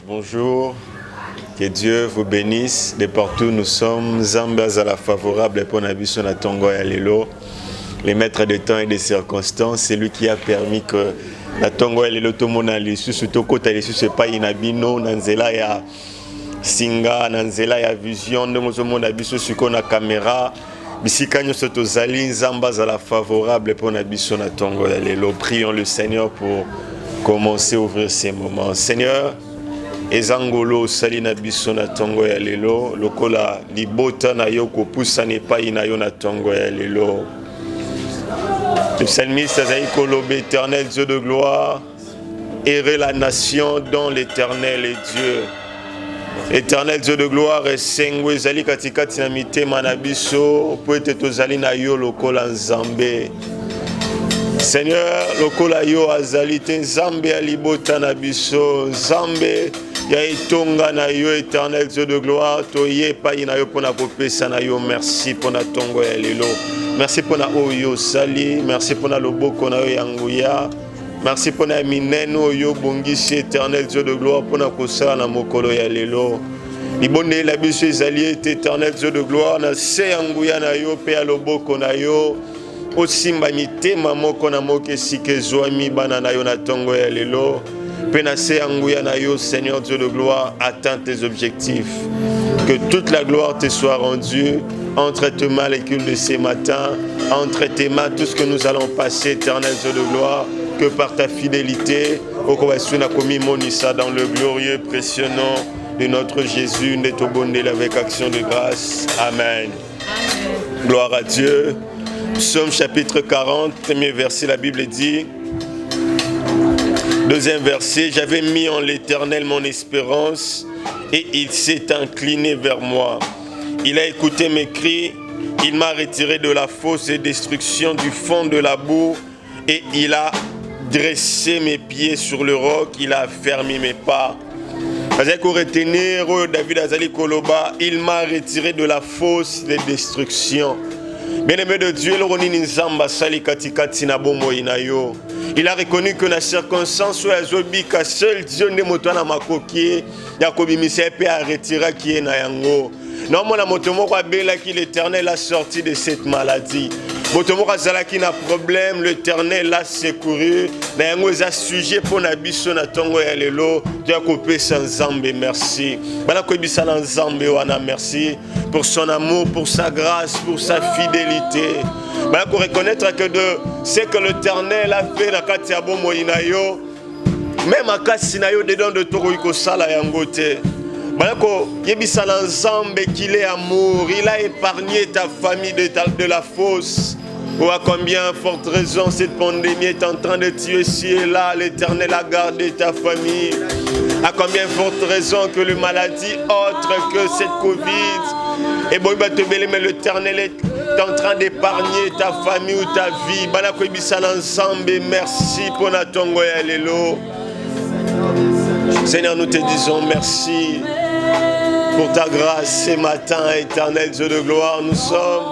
Bonjour, que Dieu vous bénisse de partout où nous sommes. Zambaz à la favorable pour Nabiso na Tongo et Lelo, les maîtres de temps et des circonstances. C'est lui qui a permis que la Tongo et Lelo tout le monde a l'issue, surtout quand il est pas inabino, Nanzela ya Singa, Nanzela ya Vision, nous sommes Nabiso sur la caméra. Bisikanyo soto zali Zambaz à la favorable pour Nabiso na Tongo et Lelo. Prions le Seigneur pour commencer à ouvrir ces moments. Seigneur, ezangolo salina biso na tongo ya lelo lokola libota na yo kopusa ne pa ina yo na tongo ya lelo. Le psalmiste azali kolobe éternel Dieu de gloire, errer la nation dans l'éternel est Dieu. Éternel Dieu de gloire esengo ezali katikati na mitema na biso po ete tozali na yo lokola nzambe. Seigneur, lokola yo azali te nzambe ya libota na biso, nzambe ya itonga na yo éternel Dieu de gloire, toye pa ina yo pona kopesa na yo, merci pona tongo ya lelo. Merci pona oyo sali, merci pona loboko na yo yanguya. Merci pona mineno yo bongisi éternel Dieu de gloire pona kosala na mokolo ya lelo. Libonde la biso ezali éternel Dieu de gloire na se yanguya na yo pe ya loboko na yo. Osimba mitema moko na moke sike zoami bana na yo na tongo ya lelo. Pena se yanguya na yo Seigneur Dieu de gloire, atteins tes objectifs. Que toute la gloire te soit rendue. Entre tes mains les cultes de ce matin, entre tes mains tout ce que nous allons passer, éternel Dieu de gloire, que par ta fidélité, au Kowasuna Komi Monissa, dans le glorieux, précieux nom de notre Jésus, Netobondel avec action de grâce. Amen. Amen. Gloire à Dieu. Psaume chapitre 40, premier verset, la Bible dit, deuxième verset, j'avais mis en l'Éternel mon espérance et il s'est incliné vers moi. Il a écouté mes cris, il m'a retiré de la fosse et destruction du fond de la boue et il a dressé mes pieds sur le roc, il a affermi mes pas. David Azali Koloba, il m'a retiré de la fosse de destruction. Bien-aimé de Dieu, il a reconnu que la circonstance où il seul Dieu ne m'a pas makoki, Yakobi Misepe a retiré qui est nayango. Non, mon amotomo abela qui l'Éternel a sorti de cette maladie. Motomo azala qui n'a problème, l'Éternel l'a secouru. Nayango est sujet pour nabiso na tongo ya lelo. Dieu a coupé sans zambe, merci. Bana ko bisa na zambe wana merci pour son amour, pour sa grâce, pour sa fidélité. Bana ko reconnaître que de ce que l'Éternel a fait na kati ya bomo inayo, même à kasi na yo dedans de toro iko sala yango te. Qu'il est amour, il a épargné ta famille de la fosse. Oh, à combien forte raison cette pandémie est en train de tuer ici et là, l'Éternel a gardé ta famille. À combien forte raison que le maladie autre que cette Covid. Et bon, mais l'Éternel est en train d'épargner ta famille ou ta vie. Merci pour la tongo ya lelo. Seigneur, nous te disons merci pour ta grâce ce matin, éternel Dieu de gloire. Nous sommes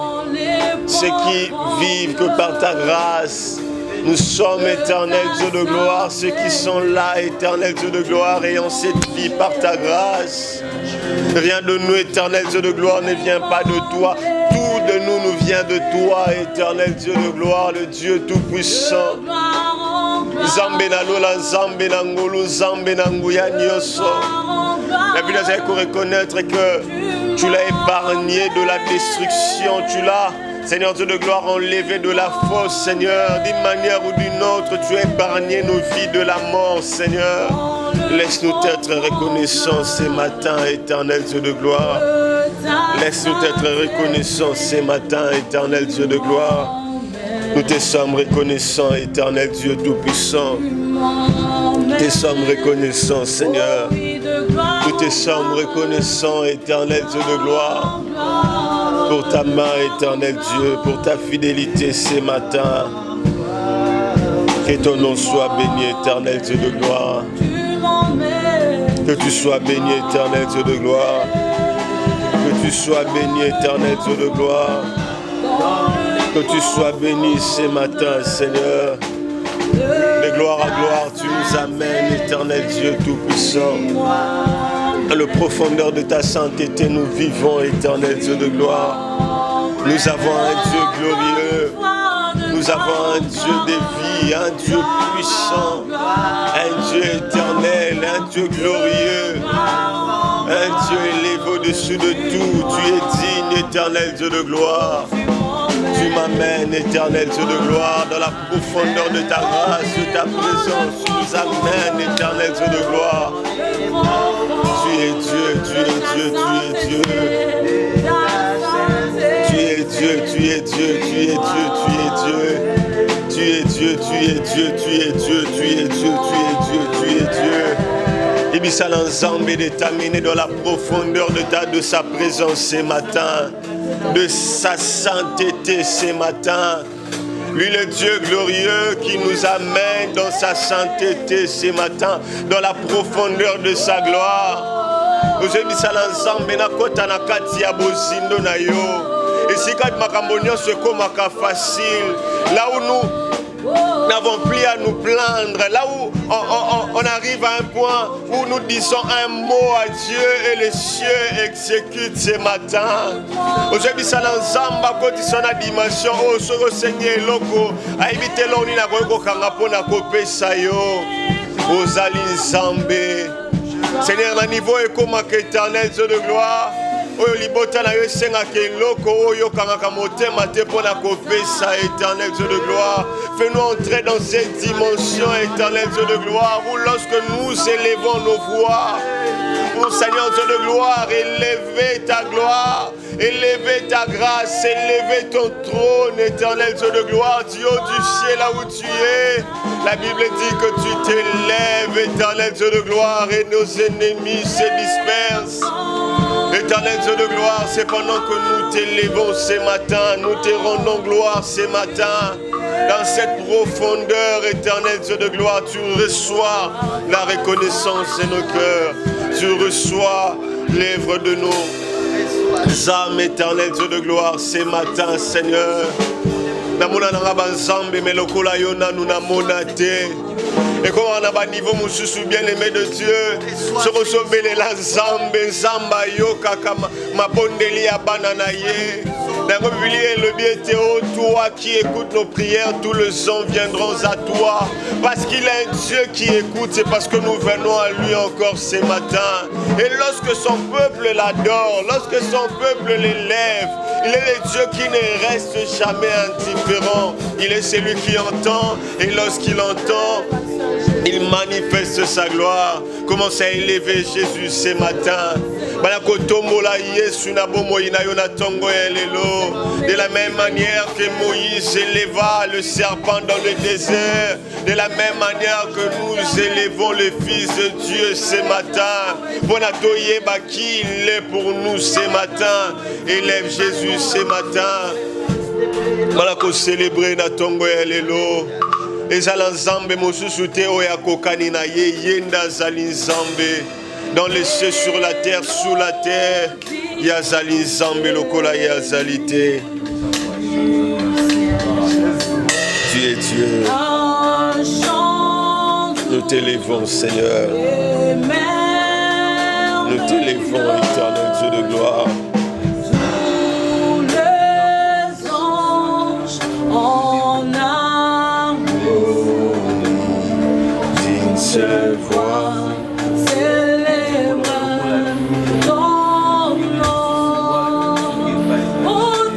ceux qui vivent que par ta grâce. Nous sommes, éternel Dieu de gloire, ceux qui sont là, éternel Dieu de gloire, ayant cette vie par ta grâce. Rien de nous, éternel Dieu de gloire, ne vient pas de toi. Tout de nous vient de toi, éternel Dieu de gloire, le Dieu tout-puissant. Zambe na lola, zambe na ngolo, zambe na nguya nyoso. La Bible nous a reconnaître que tu l'as épargné de la destruction, tu l'as, Seigneur Dieu de gloire, enlevé de la fosse, Seigneur. D'une manière ou d'une autre, tu as épargné nos vies de la mort, Seigneur. Laisse-nous être reconnaissants ce matin, éternel Dieu de gloire. Laisse-nous être reconnaissants ce matin, éternel Dieu de gloire. Nous te sommes reconnaissants, éternel Dieu Tout-Puissant. Nous te sommes reconnaissants, Seigneur. Nous te sommes reconnaissants, éternel Dieu de gloire, pour ta main, éternel Dieu, pour ta fidélité ce matin. Que ton nom soit béni, éternel Dieu de gloire. Que tu sois béni, éternel Dieu de gloire. Que tu sois béni, éternel Dieu de gloire. Que tu sois béni ce matin, Seigneur. De gloire à gloire, tu nous amènes, éternel Dieu Tout-Puissant. Dans le profondeur de ta sainteté, nous vivons, éternel Dieu de gloire. Nous avons un Dieu glorieux. Nous avons un Dieu de vie, un Dieu puissant, un Dieu éternel, un Dieu glorieux, un Dieu élevé au-dessus de tout. Tu es digne, éternel Dieu de gloire. Tu m'amènes, éternel Dieu de gloire, dans la profondeur de ta grâce, de ta présence. Tu nous amènes, éternel Dieu de gloire. Tu es Dieu, tu es Dieu, tu es Dieu. Tu es Dieu, tu es Dieu, tu es Dieu, tu es Dieu. Tu es Dieu, tu es Dieu, tu es Dieu, tu es Dieu, tu es Dieu, tu es Dieu. Et bien ça l'ensemble de t'amener dans la profondeur de sa présence ce matin, de sa sainteté ce matin. Lui le Dieu glorieux qui nous amène dans sa sainteté ce matin, dans la profondeur de sa gloire. Aujourd'hui ça l'ensemble na kota na kati ya bozindo na yo. Et si quand makambonio se komaka facile, là où nous n'avons plus à nous plaindre, là où on arrive à un point où nous disons un mot à Dieu et les cieux exécutent ce matin. Aujourd'hui, ça l'ensemble à côté de la dimension où ce Seigneur est loco, à éviter l'on n'a pas eu kanga pour na kopé sayo, aux alinzambé. Seigneur, le niveau est comme un éternel Dieu de gloire. Oyo libota na yo sengaka eloko oyo kangaka motema te mpona kopesa éternel Dieu de gloire. Fais-nous entrer dans cette dimension éternel Dieu de gloire où lorsque nous élevons nos voix pour Seigneur Dieu de gloire, élever ta gloire, élever ta grâce, élever ton trône éternel Dieu de gloire, Dieu du ciel là où tu es. La Bible dit que tu t'élèves éternel Dieu de gloire et nos ennemis se dispersent. Éternel Dieu de gloire, c'est pendant que nous t'élevons ce matin, nous te rendons gloire ce matin. Dans cette profondeur, éternel Dieu de gloire, tu reçois la reconnaissance de nos cœurs. Tu reçois l'œuvre de nos âmes, éternel Dieu de gloire, ce matin, Seigneur. Namona nanga banzambe melokola yona nous namona te. Et comme on a un niveau moussou bien aimé de Dieu, se recevoir la zambe, zamba yoka kama mabondeli ya bananaye. Dans le Bible, le bien toi qui écoutes nos prières, tous les hommes viendront à toi. Parce qu'il est un Dieu qui écoute, c'est parce que nous venons à lui encore ce matin. Et lorsque son peuple l'adore, lorsque son peuple l'élève, il est le Dieu qui ne reste jamais indifférent. Il est celui qui entend, et lorsqu'il entend, il manifeste sa gloire. Commence à élever Jésus ce matin. De la même manière que Moïse éleva le serpent dans le désert, de la même manière que nous élevons le Fils de Dieu ce matin. Qui il est pour nous ce matin. Élève Jésus ce matin. Voilà qu'on célèbre na tongo ya lelo. Ezala nzambe mosusu te oya kokani na ye yenda zali nzambe. Dans les cieux, sur la terre, sous la terre, ya zali nzambe lokola ya zali te. Tu es Dieu. Nous t'élevons, Seigneur. Nous t'élevons, éternel Dieu de gloire. Seule voix célèbre ton nom, oh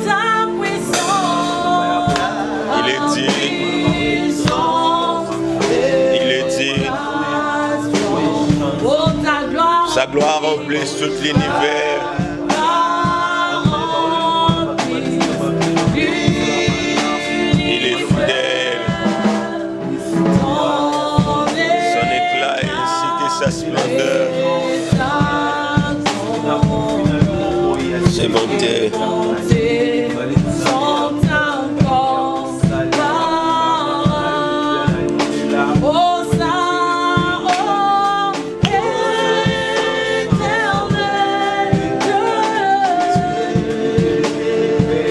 ta puissance. Il est dit, oh ta gloire, sa gloire remplit tout l'univers. Il est fidèle. Sa splendeur, ses bontés.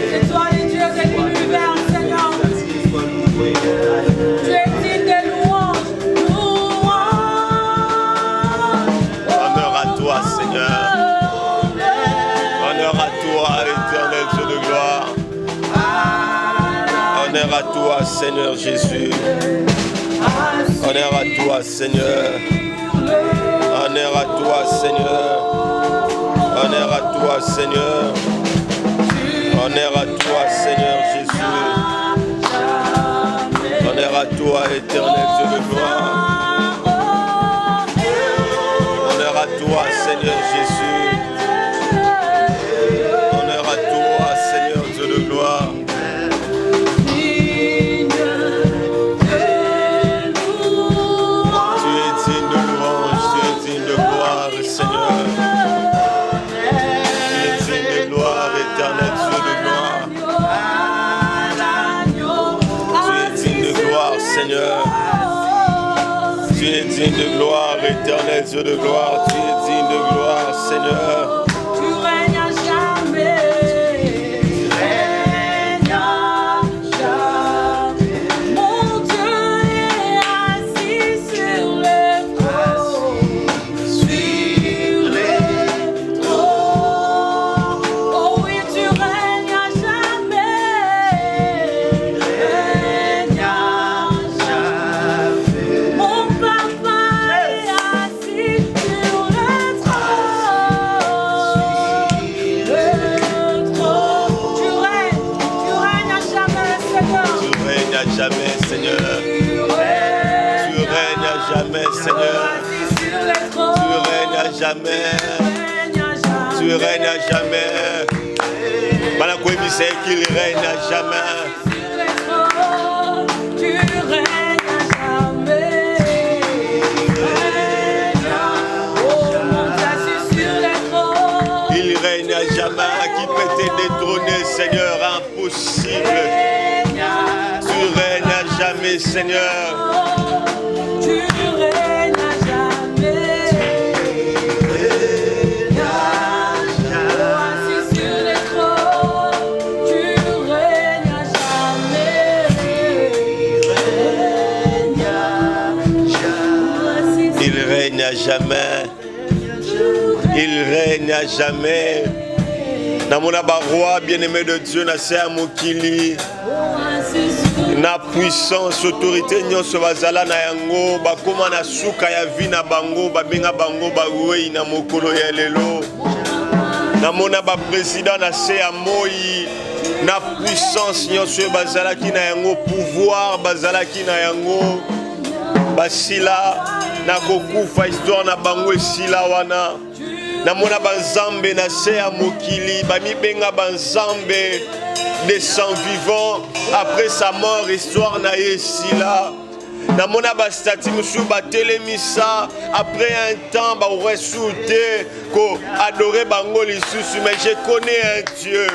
C'est toi le Dieu de l'univers, Seigneur. Tu es digne de louange. toi, Seigneur Jésus. Honneur à toi, Seigneur. Honneur à toi, Seigneur. Honneur à toi, Seigneur. Honneur à toi, Seigneur Jésus. Honneur à toi, éternel Dieu de gloire. Honneur à toi, Seigneur Jésus. Honneur à toi, Seigneur Dieu de gloire. Tu es digne de louange, tu es digne de gloire, Seigneur. Tu es digne de gloire, éternel Dieu de gloire. Tu es digne de gloire, Seigneur. Tu es digne de gloire, éternel Dieu de gloire. Tu es digne de gloire, Seigneur. Tu règnes à jamais. Tu règnes à jamais. Mon Dieu est assis sur le trône. Sur le trône. Oh oui, tu règnes à jamais. Tu règnes à jamais. Mon papa est assis sur le trône. Le trône. Tu règnes à jamais, Seigneur. Tu règnes à jamais, Seigneur. Tu règnes à jamais, Seigneur. Assis sur le trône. Tu règnes à jamais. Tu règnes à jamais. Malakoumi sait qu'il règne à jamais. Sur le trône. Tu règnes à jamais. Oh mon Dieu, assis sur le trône. Il règne à jamais. Qui peut te détrôner, Seigneur? Impossible. Tu règnes à jamais, Seigneur. Tu règnes à jamais. Assis sur le trône. Tu règnes à jamais. Il règne à jamais. Il règne à jamais. Namona baroi, bien-aimé de Dieu, na se amokili. Na puissance, autorité, nyonso bazala na yango, bakoma na suka ya vi na bango, babenga bango bawei na mokolo ya lelo. Namona ba président na se ya moi, na puissance nyonso bazalaki na yango, pouvoir bazalaki na yango. Basila na kokufa histoire na bango esila wana. Namona banzambe na se ya mokili, bamibenga banzambe des sang vivants après sa mort, histoire na esila. Namona bastati musu batelemisa après un temps ba ressoute ko adorer bango lisusu, mais je connais un Dieu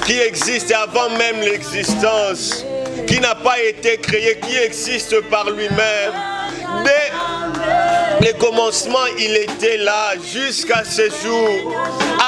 qui existe avant même l'existence, qui n'a pas été créé, qui existe par lui-même. Dès le commencement, il était là jusqu'à ce jour.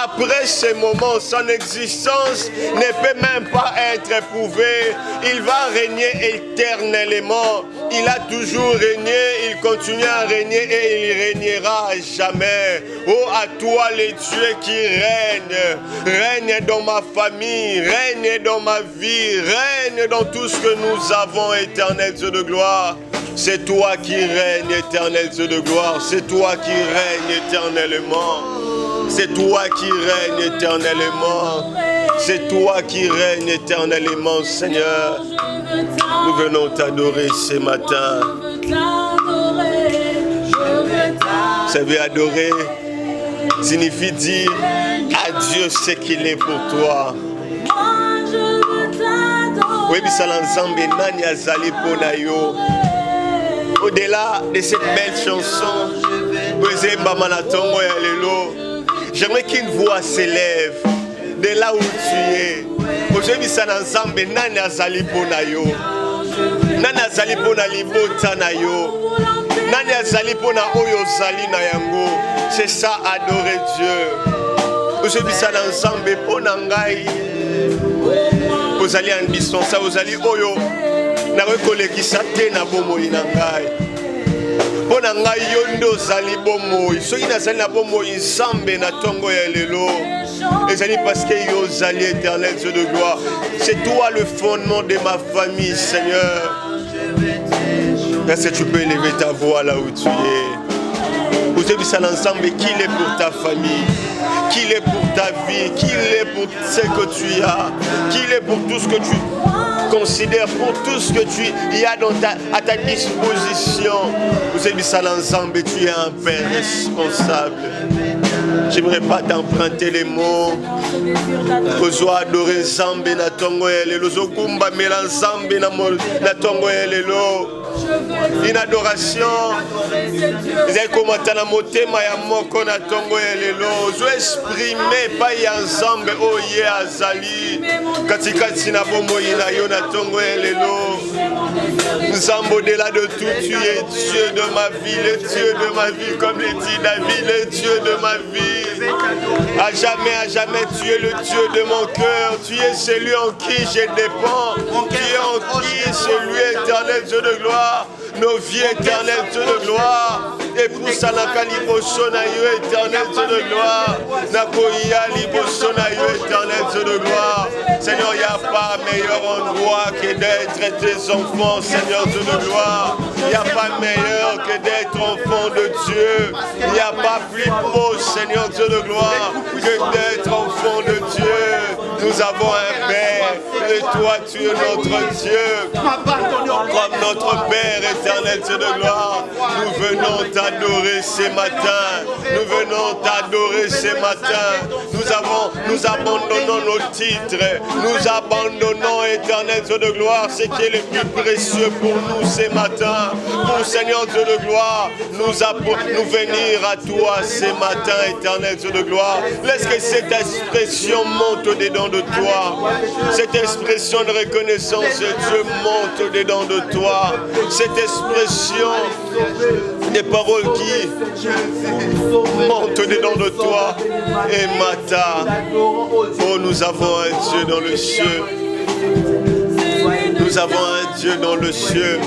Après ce moment, son existence ne peut même pas être éprouvée. Il va régner éternellement. Il a toujours régné, il continue à régner et il régnera à jamais. Oh, à toi les dieux qui règnent. Règne dans ma famille, règne dans ma vie, règne dans tout ce que nous avons, éternel Dieu de gloire. C'est toi qui règnes, éternel Dieu de gloire. C'est toi qui règnes éternellement. C'est toi qui règnes éternellement. C'est toi qui règnes éternellement, Seigneur. Nous venons t'adorer ce matin. Vous savez, adorer signifie dire à Dieu ce qu'il est pour toi. Oui, nani azali pona yo. Au-delà de cette belle chanson, j'aimerais qu'une voix s'élève de là où tu es. Aujourd'hui, ça n'ensemble, nani azali pona yo. Nani azali pona libota na yo. Nani azali pona oyo zali na yango. C'est ça, adorer Dieu. Aujourd'hui, ça n'ensemble, pona ngai. Vous allez en bisonsa, vous allez oyo. Na rekolekisa te na bomoi na ngai. Pona ngai yondo zali bomoi. Soki nazali na bomoi nzambe na tongo ya lelo. Et j'ai dit parce que Yozali éternel Dieu de gloire. C'est toi le fondement de ma famille, Seigneur. Est-ce que tu peux élever ta voix là où tu es? Vous avez vu ça ensemble, qu'il est pour ta famille, qu'il est pour ta vie, qu'il est pour ce que tu as, qu'il est pour tout ce que tu considères, pour tout ce que tu y as à ta disposition. Vous avez vu ça ensemble, tu es un père responsable. J'aimerais pas t'emprunter les mots. Ozo adorer Nzambe na tongo elelo, ozo kumba mela Nzambe na tongo elelo. Une adoration. Ils commenté na motema ya moko na tongo elelo. Ozo exprimer pa ya Nzambe oye azali. Katikati na bomoi na yo na tongo elelo. Nzambe au-delà de tout, tu es Dieu de ma vie, le Dieu de ma vie, comme le dit David, le Dieu de ma vie. À jamais, tu es le Dieu de mon cœur. Tu es celui en qui je dépends. Tu es en qui celui éternel, Dieu de gloire. Nos vies éternelles, Dieu de gloire. Et pour ça, la caliboso na yo éternel, Dieu de gloire. Nakoya liboso na yo éternel, Dieu de gloire. Seigneur, il n'y a pas meilleur endroit que d'être tes enfants, Seigneur, Dieu de gloire. Il n'y a pas meilleur que d'être enfant de Dieu. Il n'y a pas plus beau, Seigneur, Dieu de gloire, que d'être enfant de Dieu. Nous avons un Père, et toi, tu es notre Dieu. Comme notre Père éternel, Dieu de gloire, nous venons t'adorer ce matin. Nous venons t'adorer ce matin. Nous abandonnons nos titres. Nous abandonnons, éternel Dieu de gloire, ce qui est le plus précieux pour nous ce matin. Pour Seigneur Dieu de gloire, nous venir à toi ce matin, éternel Dieu de gloire. Laisse que cette expression monte au-dedans de toi. Cette expression de reconnaissance de Dieu monte au-dedans de toi. Cette expression des paroles qui montent au-dedans de toi. Et matin, oh, nous avons un Dieu dans le ciel. Nous avons un Dieu dans le ciel.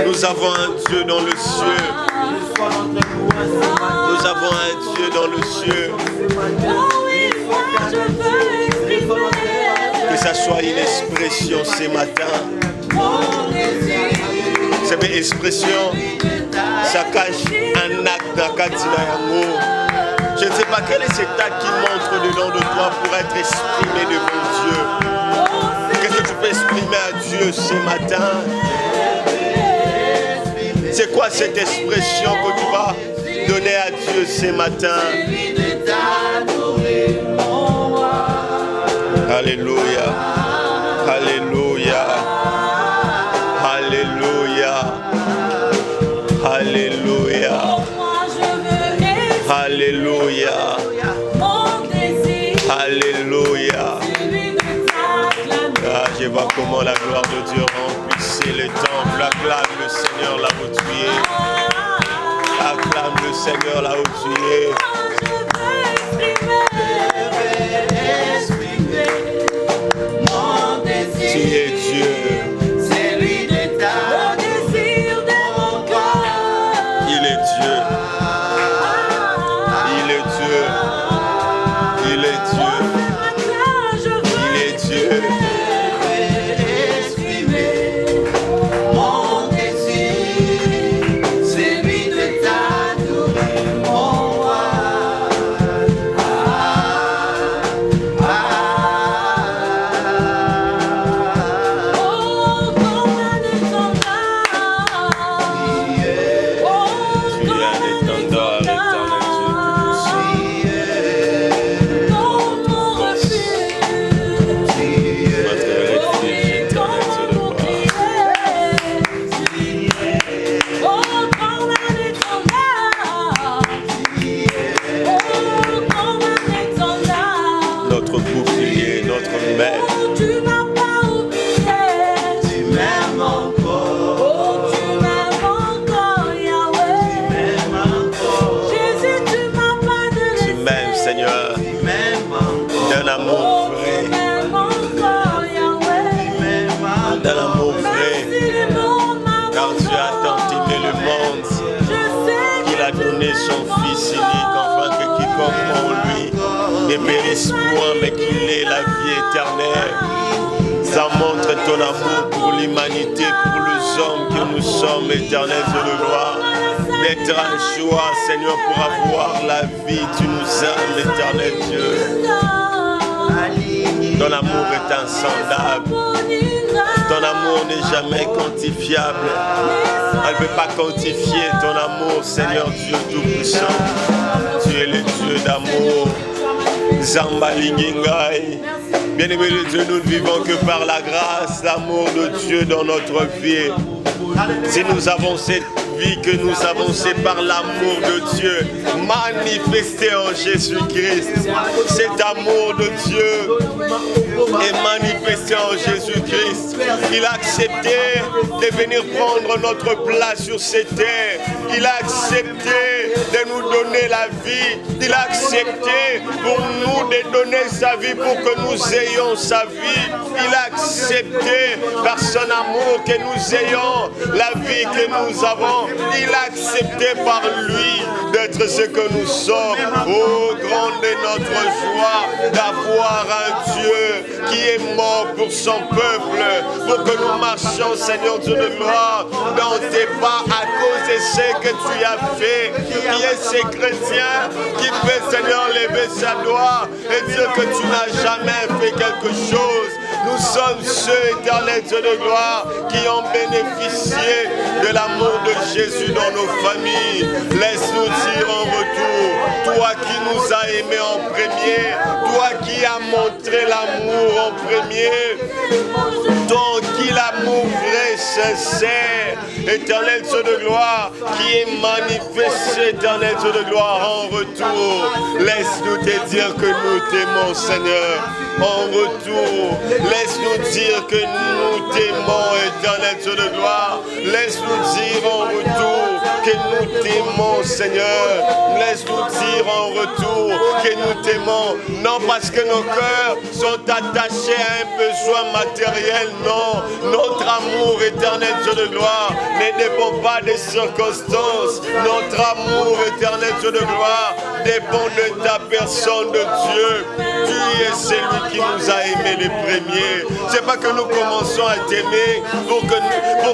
Nous avons un Dieu dans le ciel. Nous avons un Dieu dans le ciel. Que ça soit une expression ce matin. Cette expression, ça cache un acte d'Akatina Yango. Je ne sais pas quel est cet acte qui montre dedans de toi pour être exprimé devant Dieu. Qu'est-ce que tu peux exprimer à Dieu ce matin? C'est quoi cette expression que tu vas donner à Dieu ce matin? Alléluia. Alléluia. Alléluia. Alléluia. Alléluia. Alléluia. Ah, je vois comment la gloire de Dieu remplissait le temple. Acclame le Seigneur là où tu es. Acclame le Seigneur là où tu es. Tu es Dieu. Il est Dieu. Il est Dieu. Il est Dieu. Il est Dieu. Son Fils unique, enfin que quiconque en lui ne périsse point, mais qu'il ait la vie éternelle. Ça montre ton amour pour l'humanité, pour les hommes que nous sommes, éternel Dieu de gloire. D'être un choix, Seigneur, pour avoir la vie. Tu nous aimes, éternel Dieu. Ton amour est insondable. Ton amour n'est jamais quantifiable. Elle ne peut pas quantifier ton amour, Seigneur Dieu Tout-Puissant. Tu es le Dieu d'amour. Zamba Lingingai. Bien-aimé de Dieu, nous ne vivons que par la grâce, l'amour de Dieu dans notre vie. Si nous avons cette vie que nous avons, c'est par l'amour de Dieu manifesté en Jésus-Christ. Cet amour de Dieu est manifesté en Jésus-Christ. Il a accepté de venir prendre notre place sur cette terre. Il a accepté de nous donner la vie. Il a accepté pour nous de donner sa vie pour que nous ayons sa vie. Il a accepté par son amour que nous ayons la vie que nous avons. Il a accepté par lui d'être ce que nous sommes. Oh, grande est notre joie d'avoir un Dieu qui est mort pour son peuple, pour que nous marchions, Seigneur Dieu de gloire, dans tes pas à cause de ce que tu as fait. Qui est ce chrétien qui peut, Seigneur, lever sa doigt et dire que tu n'as jamais fait quelque chose. Nous sommes ceux, éternels Dieu de gloire, qui ont bénéficié de l'amour de Jésus dans nos familles. Laisse-nous dire en retour, toi qui nous as aimés en premier, toi qui as montré l'amour en premier, ton qui l'amour vrai, sincère, éternel Dieu de gloire, qui est manifesté, éternel Dieu de gloire, en retour. Laisse-nous te dire que nous t'aimons, Seigneur. En retour, laisse-nous dire que nous t'aimons, éternel Dieu de gloire. Laisse-nous dire en retour que nous t'aimons, Seigneur. Laisse-nous dire en retour que nous t'aimons. Non parce que nos cœurs sont attachés à un besoin matériel, non. Notre amour, éternel Dieu de gloire, ne dépend pas des circonstances. Notre amour, éternel Dieu de gloire, dépend de ta personne de Dieu. Tu es celui qui nous a aimés les premiers. C'est pas que nous commençons à t'aimer pour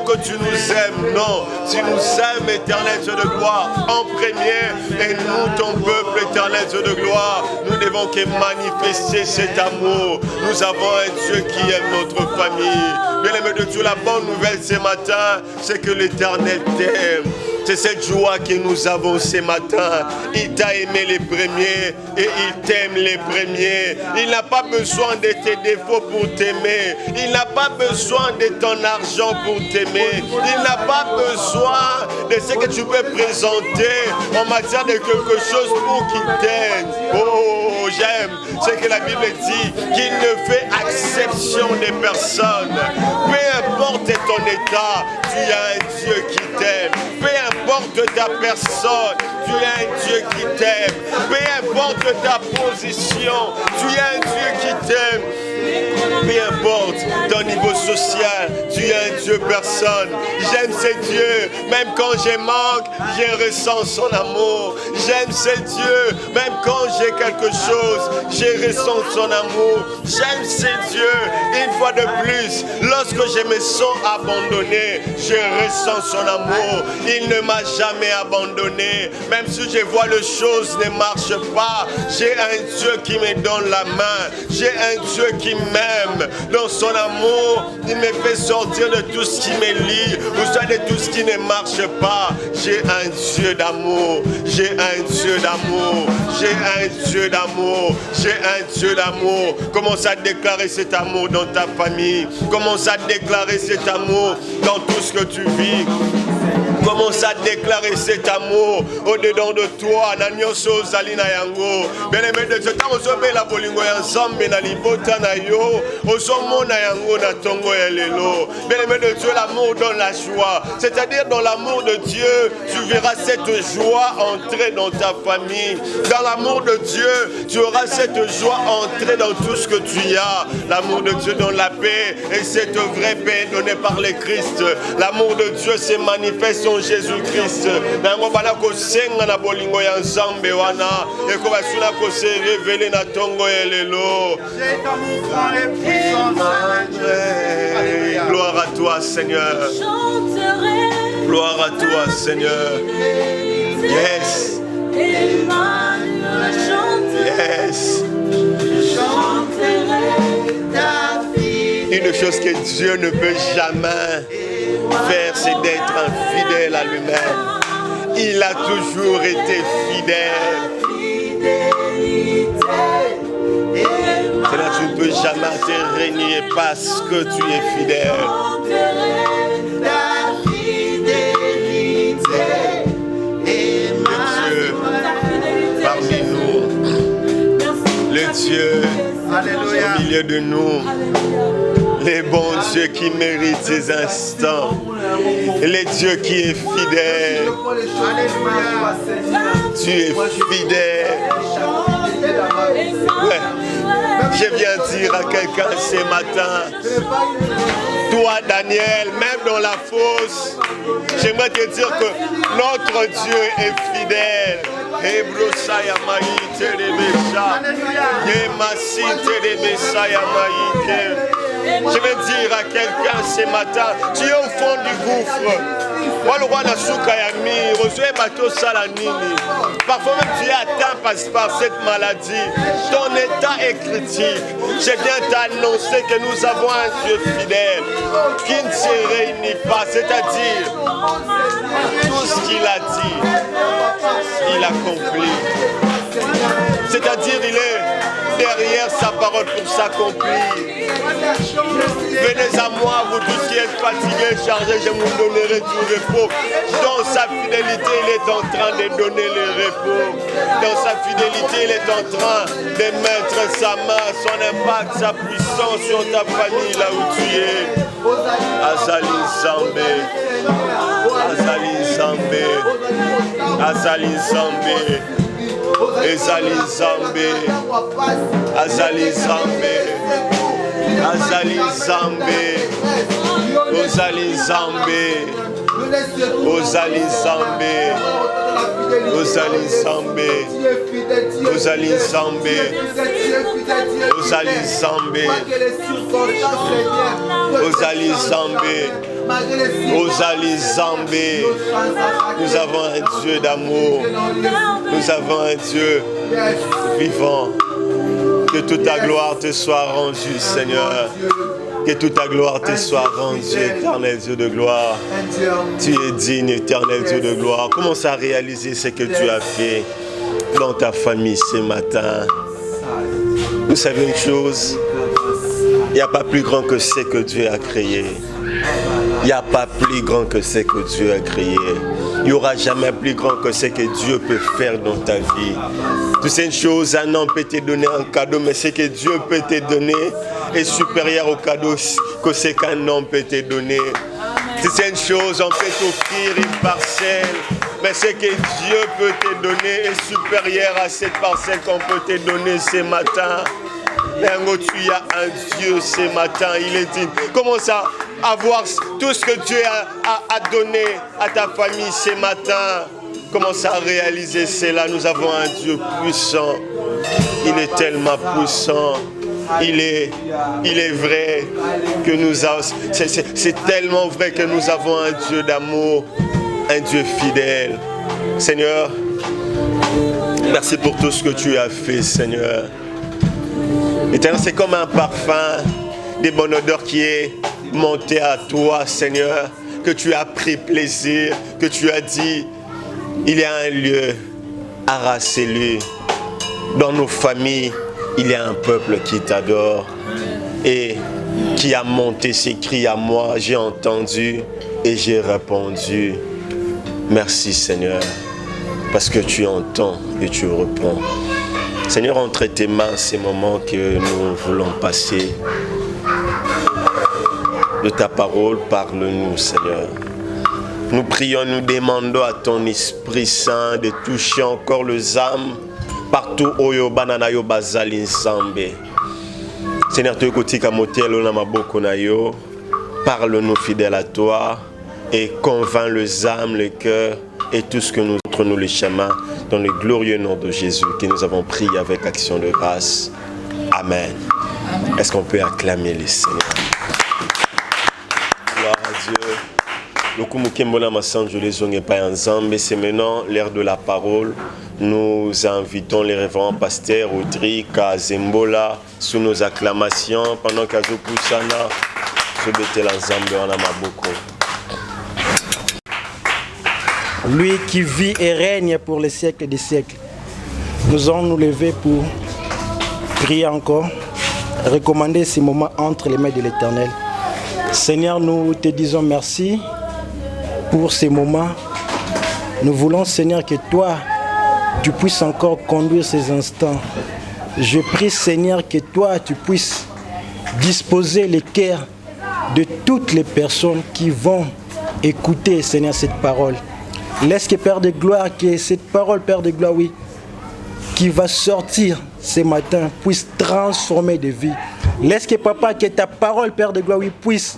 que tu nous aimes. Non, tu nous aimes, éternel Dieu de gloire, en premier. Et nous, ton peuple, éternel Dieu de gloire, nous devons que manifester cet amour. Nous avons un Dieu qui aime notre famille. Bien-aimé de Dieu, la bonne nouvelle ce matin, c'est que l'Éternel t'aime. C'est cette joie que nous avons ce matin. Il t'a aimé les premiers et il t'aime les premiers. Il n'a pas besoin de tes défauts pour t'aimer. Il n'a pas besoin de ton argent pour t'aimer. Il n'a pas besoin de ce que tu peux présenter en matière de quelque chose pour qu'il t'aime. Oh, j'aime ce que la Bible dit, qu'il ne fait exception des personnes. Peu importe ton état, tu as un Dieu qui t'aime. Peu importe ta personne, tu as un Dieu qui t'aime. Peu importe ta position, tu as un Dieu qui t'aime. Peu importe ton niveau social, tu es un Dieu personne. J'aime ce Dieu, même quand je manque, je ressens son amour. J'aime ce Dieu, même quand j'ai quelque chose, je ressens son amour. J'aime ce Dieu, une fois de plus, lorsque je me sens abandonné, je ressens son amour. Il ne m'a jamais abandonné, même si je vois les choses ne marchent pas. J'ai un Dieu qui me donne la main. J'ai un Dieu qui m'aime. Dans son amour, il me fait sortir de tout ce qui me lie, ou soit de tout ce qui ne marche pas. J'ai un Dieu d'amour. J'ai un Dieu d'amour. J'ai un Dieu d'amour. J'ai un Dieu d'amour. Commence à déclarer cet amour dans ta famille. Commence à déclarer cet amour dans tout ce que tu vis. Commence à déclarer cet amour au-dedans de toi. Bien-aimé de Dieu, tant que la bolingo ensemble na libota na yo, osomona yango na tongo ya lelo. Bien-aimé de Dieu, l'amour donne la joie. C'est-à-dire dans l'amour de Dieu, tu verras cette joie entrer dans ta famille. Dans l'amour de Dieu, tu auras cette joie entrer dans tout ce que tu as. L'amour de Dieu donne la paix et cette vraie paix donnée par le Christ. L'amour de Dieu se manifeste nom de Jésus-Christ. Nango bana ko senga na bolingo ya Nzambe wana. Eko basuna ko se révéler na tongo elelo. Gloire à toi, Seigneur. Gloire à toi, Seigneur. Yes. Yes. Une chose que Dieu ne peut jamais faire, c'est d'être infidèle à lui-même. Il a toujours été fidèle. Cela, tu ne peux jamais te régner parce que tu es fidèle. Parmi nous, le Dieu au milieu de nous, les bons dieux qui méritent ces instants, le Dieu qui est fidèle. Tu es fidèle. Ouais. Je viens dire à quelqu'un ce matin, toi Daniel, même dans la fosse, j'aimerais te dire que notre Dieu est fidèle. Je vais dire à quelqu'un ce matin, tu es au fond du gouffre. Parfois même tu es atteint par cette maladie. Ton état est critique. Je viens t'annoncer que nous avons un Dieu fidèle qui ne se réunit pas. C'est-à-dire, tout ce qu'il a dit, il accomplit. C'est-à-dire, il est derrière sa parole pour s'accomplir. Venez à moi, vous tous qui êtes fatigués, chargés, je vous donnerai du repos. Dans sa fidélité, il est en train de donner le repos. Dans sa fidélité, il est en train de mettre sa main, son impact, sa puissance sur ta famille, là où tu es. Azali Zambé. Azali Zambé. Azali Zambé. Ezali Zambé. Azali Zambé. Azali Zambé. Ozali Zambé. Ozali Zambé. Ozali Zambé. Ozali Zambé. Ozali Zambé. Ozali Zambé. Ozali Zambé. Nous avons un Dieu d'amour. Nous avons un Dieu vivant. Que toute ta gloire te soit rendue, Seigneur. Que toute ta gloire te soit rendue, éternel Dieu de gloire. Tu es digne, éternel Dieu de gloire. Commence à réaliser ce que tu as fait dans ta famille ce matin. Vous savez une chose, il n'y a pas plus grand que ce que Dieu a créé. Il n'y a pas plus grand que ce que Dieu a créé. Il n'y aura jamais plus grand que ce que Dieu peut faire dans ta vie. Tu sais une chose, un homme peut te donner un cadeau, mais ce que Dieu peut te donner est supérieur au cadeau que ce qu'un homme peut te donner. Tu sais une chose, on peut t'offrir une parcelle, mais ce que Dieu peut te donner est supérieur à cette parcelle qu'on peut te donner ce matin. Tu as un Dieu ce matin, il est dit. Commence à avoir tout ce que Dieu a donné à ta famille ce matin. Commence à réaliser cela. Nous avons un Dieu puissant. Il est tellement puissant. Il est vrai que nous avons. C'est tellement vrai que nous avons un Dieu d'amour, un Dieu fidèle. Seigneur, merci pour tout ce que tu as fait, Seigneur. Éternel, c'est comme un parfum de bonne odeur qui est monté à toi, Seigneur, que tu as pris plaisir, que tu as dit, il y a un lieu à lui. Dans nos familles, il y a un peuple qui t'adore et qui a monté ses cris à moi. J'ai entendu et j'ai répondu. Merci, Seigneur, parce que tu entends et tu réponds. Seigneur, entre tes mains ces moments que nous voulons passer. De ta parole, parle-nous, Seigneur. Nous prions, nous demandons à ton Esprit Saint de toucher encore les âmes partout où yo banana yo bazali nsambe. Seigneur, tu écoutes kamotel na maboko na yo. Parle-nous fidèle à toi et convainc les âmes, les cœurs et tout ce que nous entre nous les chemins dans le glorieux nom de Jésus que nous avons prié avec action de grâce. Amen. Est-ce qu'on peut acclamer le Seigneur? Gloire à Dieu. Mais c'est maintenant l'heure de la parole. Nous invitons les révérends pasteurs Audrey, Kazembola sous nos acclamations pendant qu'Azo Poussana se bête l'ensemble en Amaboko. Lui qui vit et règne pour les siècles des siècles. Nous allons nous lever pour prier encore, recommander ces moments entre les mains de l'Éternel. Seigneur, nous te disons merci pour ces moments. Nous voulons, Seigneur, que toi, tu puisses encore conduire ces instants. Je prie, Seigneur, que toi, tu puisses disposer les cœurs de toutes les personnes qui vont écouter, Seigneur, cette parole. Laisse que, Père de gloire, que cette parole, Père de gloire, oui, qui va sortir ce matin, puisse transformer des vies. Laisse que, Papa, que ta parole, Père de gloire, oui, puisse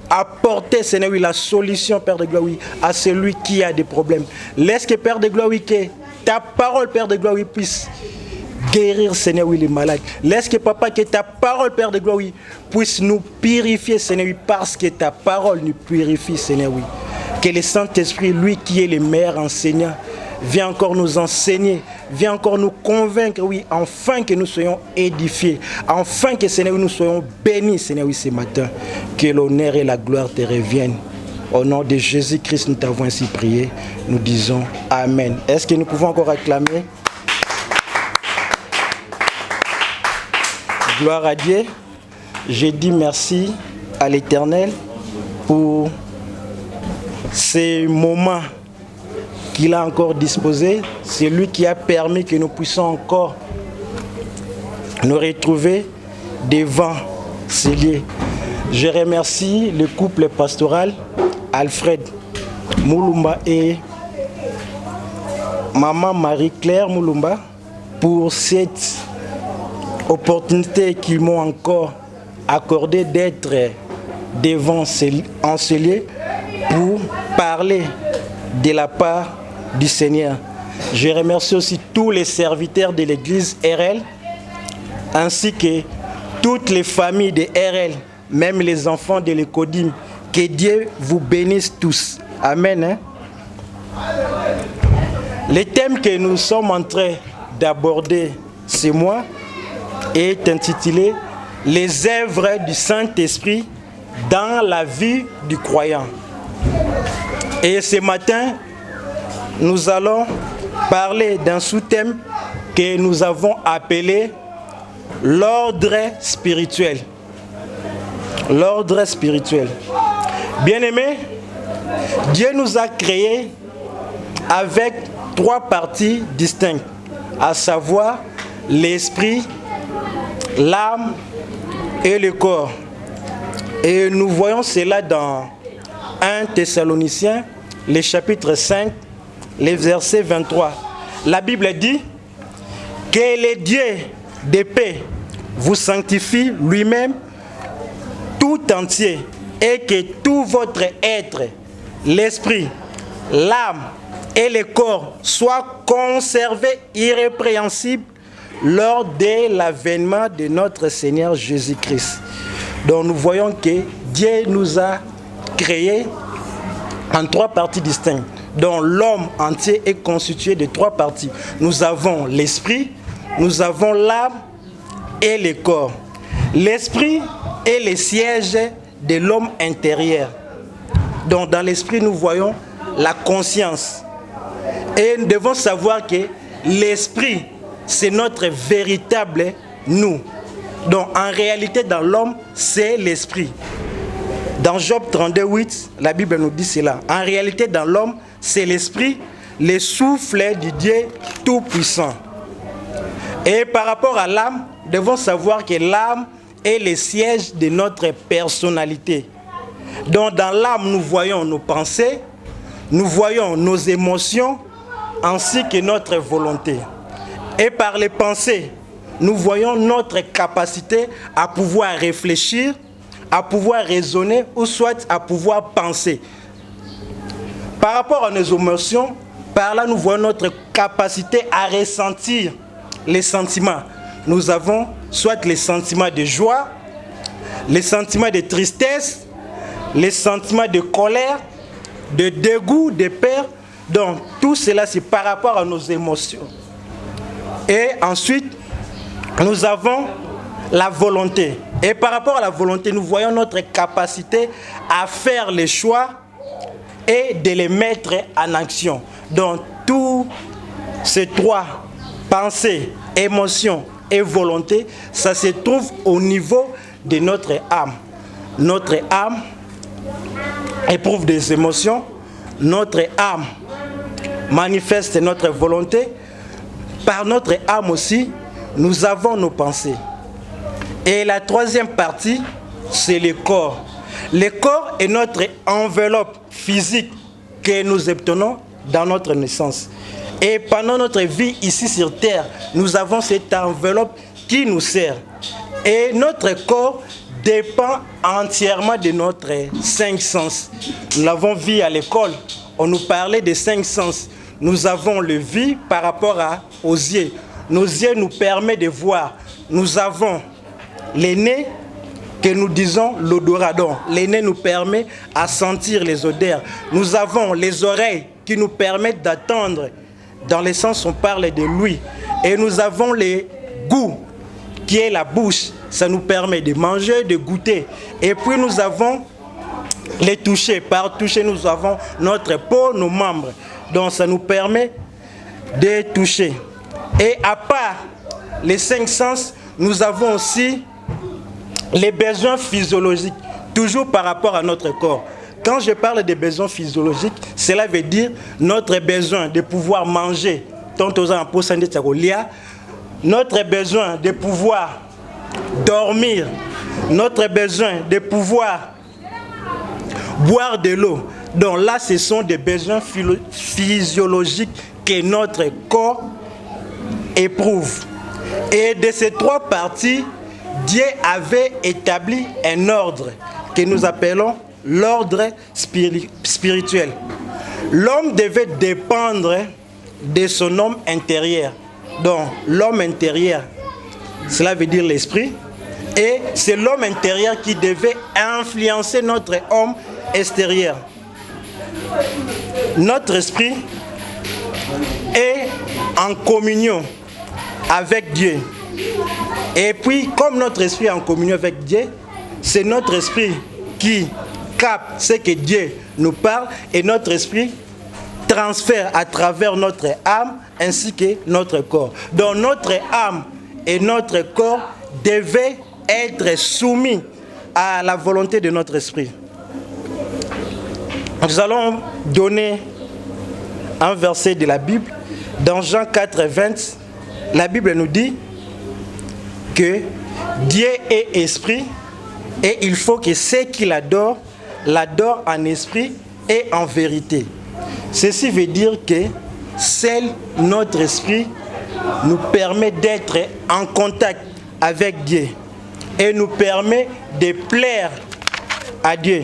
apporter, Seigneur, oui, la solution, Père de gloire, oui, à celui qui a des problèmes. Laisse que, Père de gloire, oui, que ta parole, Père de gloire, oui, puisse guérir, Seigneur, oui, les malades. Laisse que, Papa, que ta parole, Père de gloire, oui, puisse nous purifier, Seigneur, oui, parce que ta parole nous purifie, Seigneur, oui. Que le Saint-Esprit, lui qui est le meilleur enseignant, viens encore nous enseigner, viens encore nous convaincre, oui, afin que nous soyons édifiés, afin que, Seigneur, nous soyons bénis, Seigneur, oui, ce matin. Que l'honneur et la gloire te reviennent. Au nom de Jésus-Christ, nous t'avons ainsi prié. Nous disons Amen. Est-ce que nous pouvons encore acclamer? Gloire à Dieu. Je dis merci à l'Éternel pour ces moments qu'il a encore disposés. C'est lui qui a permis que nous puissions encore nous retrouver devant ces lieux. Je remercie le couple pastoral, Alfred Moulumba et Maman Marie-Claire Moulumba, pour cette opportunité qu'ils m'ont encore accordée d'être devant en ce lieu pour parler de la part du Seigneur. Je remercie aussi tous les serviteurs de l'église RL, ainsi que toutes les familles de RL, même les enfants de l'Ecodim. Que Dieu vous bénisse tous. Amen. Hein? Le thème que nous sommes en train d'aborder ce mois est intitulé « Les œuvres du Saint-Esprit dans la vie du croyant ». Et ce matin, nous allons parler d'un sous-thème que nous avons appelé l'ordre spirituel. L'ordre spirituel. Bien-aimés, Dieu nous a créés avec 3 parties distinctes, à savoir l'esprit, l'âme et le corps. Et nous voyons cela dans 1 Thessaloniciens, le chapitre 5, le verset 23. La Bible dit que le Dieu de paix vous sanctifie lui-même tout entier et que tout votre être, l'esprit, l'âme et le corps soient conservés irrépréhensibles lors de l'avènement de notre Seigneur Jésus-Christ. Donc nous voyons que Dieu nous a créés en 3 parties distinctes, dont l'homme entier est constitué de 3 parties. Nous avons l'esprit, nous avons l'âme et le corps. L'esprit est le siège de l'homme intérieur. Donc dans l'esprit, nous voyons la conscience. Et nous devons savoir que l'esprit, c'est notre véritable nous. Donc en réalité, dans l'homme, c'est l'esprit. Dans Job 32:8, la Bible nous dit cela. En réalité, dans l'homme, c'est l'esprit, le souffle du Dieu Tout-Puissant. Et par rapport à l'âme, nous devons savoir que l'âme est le siège de notre personnalité. Donc dans l'âme, nous voyons nos pensées, nous voyons nos émotions, ainsi que notre volonté. Et par les pensées, nous voyons notre capacité à pouvoir réfléchir, à pouvoir raisonner ou soit à pouvoir penser. Par rapport à nos émotions, par là nous voyons notre capacité à ressentir les sentiments. Nous avons soit les sentiments de joie, les sentiments de tristesse, les sentiments de colère, de dégoût, de peur. Donc tout cela c'est par rapport à nos émotions. Et ensuite, nous avons la volonté. Et par rapport à la volonté, nous voyons notre capacité à faire les choix et de les mettre en action. Donc tous ces trois, pensées, émotions et volonté, ça se trouve au niveau de notre âme. Notre âme éprouve des émotions, notre âme manifeste notre volonté. Par notre âme aussi, nous avons nos pensées. Et la troisième partie, c'est le corps. Le corps est notre enveloppe physique que nous obtenons dans notre naissance. Et pendant notre vie ici sur terre, nous avons cette enveloppe qui nous sert. Et notre corps dépend entièrement de notre 5 sens. Nous l'avons vu à l'école, on nous parlait des 5 sens. Nous avons le vu par rapport aux yeux. Nos yeux nous permettent de voir. Nous avons les nez que nous disons l'odorat. Donc, les nez nous permet à sentir les odeurs. Nous avons les oreilles qui nous permettent d'attendre. Dans le sens on parle de l'ouïe. Et nous avons les goûts qui est la bouche. Ça nous permet de manger, de goûter. Et puis nous avons les toucher. Par toucher, nous avons notre peau, nos membres. Donc ça nous permet de toucher. Et à part les 5 sens, nous avons aussi les besoins physiologiques, toujours par rapport à notre corps. Quand je parle des besoins physiologiques, cela veut dire notre besoin de pouvoir manger, notre besoin de pouvoir dormir, notre besoin de pouvoir boire de l'eau. Donc là, ce sont des besoins physiologiques que notre corps éprouve. Et de ces 3 parties, Dieu avait établi un ordre que nous appelons l'ordre spirituel. L'homme devait dépendre de son homme intérieur. Donc l'homme intérieur, cela veut dire l'esprit. Et c'est l'homme intérieur qui devait influencer notre homme extérieur. Notre esprit est en communion avec Dieu. Et puis, comme notre esprit est en communion avec Dieu, c'est notre esprit qui capte ce que Dieu nous parle et notre esprit transfère à travers notre âme ainsi que notre corps. Donc notre âme et notre corps devaient être soumis à la volonté de notre esprit. Nous allons donner un verset de la Bible. Dans Jean 4, 20, la Bible nous dit que Dieu est esprit et il faut que ceux qui l'adorent en esprit et en vérité. Ceci veut dire que seul notre esprit nous permet d'être en contact avec Dieu et nous permet de plaire à Dieu.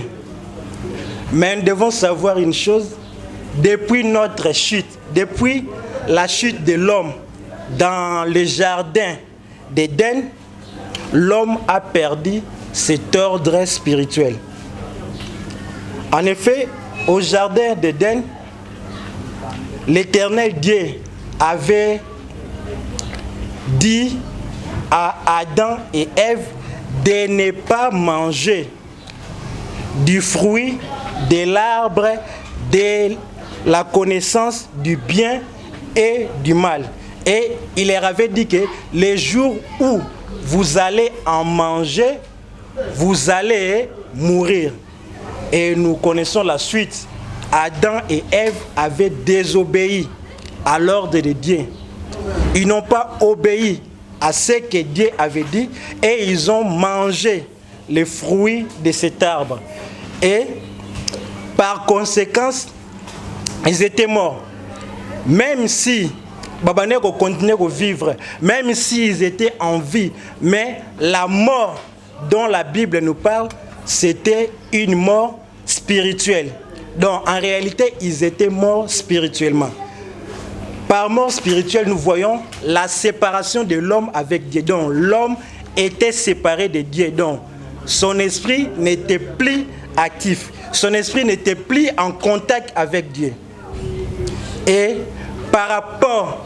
Mais nous devons savoir une chose, depuis notre chute, depuis la chute de l'homme dans le jardin d'Éden, l'homme a perdu cet ordre spirituel. En effet, au jardin d'Éden, l'Éternel Dieu avait dit à Adam et Ève de ne pas manger du fruit de l'arbre de la connaissance du bien et du mal. Et il leur avait dit que les jours où vous allez en manger, vous allez mourir. Et nous connaissons la suite. Adam et Ève avaient désobéi à l'ordre de Dieu. Ils n'ont pas obéi à ce que Dieu avait dit et ils ont mangé les fruits de cet arbre. Et par conséquent, ils étaient morts. Même si Babaneko continuait à vivre, même s'ils étaient en vie, mais la mort dont la Bible nous parle, c'était une mort spirituelle. Donc en réalité, ils étaient morts spirituellement. Par mort spirituelle, nous voyons la séparation de l'homme avec Dieu. Donc l'homme était séparé de Dieu. Donc son esprit n'était plus actif. Son esprit n'était plus en contact avec Dieu. Et par rapport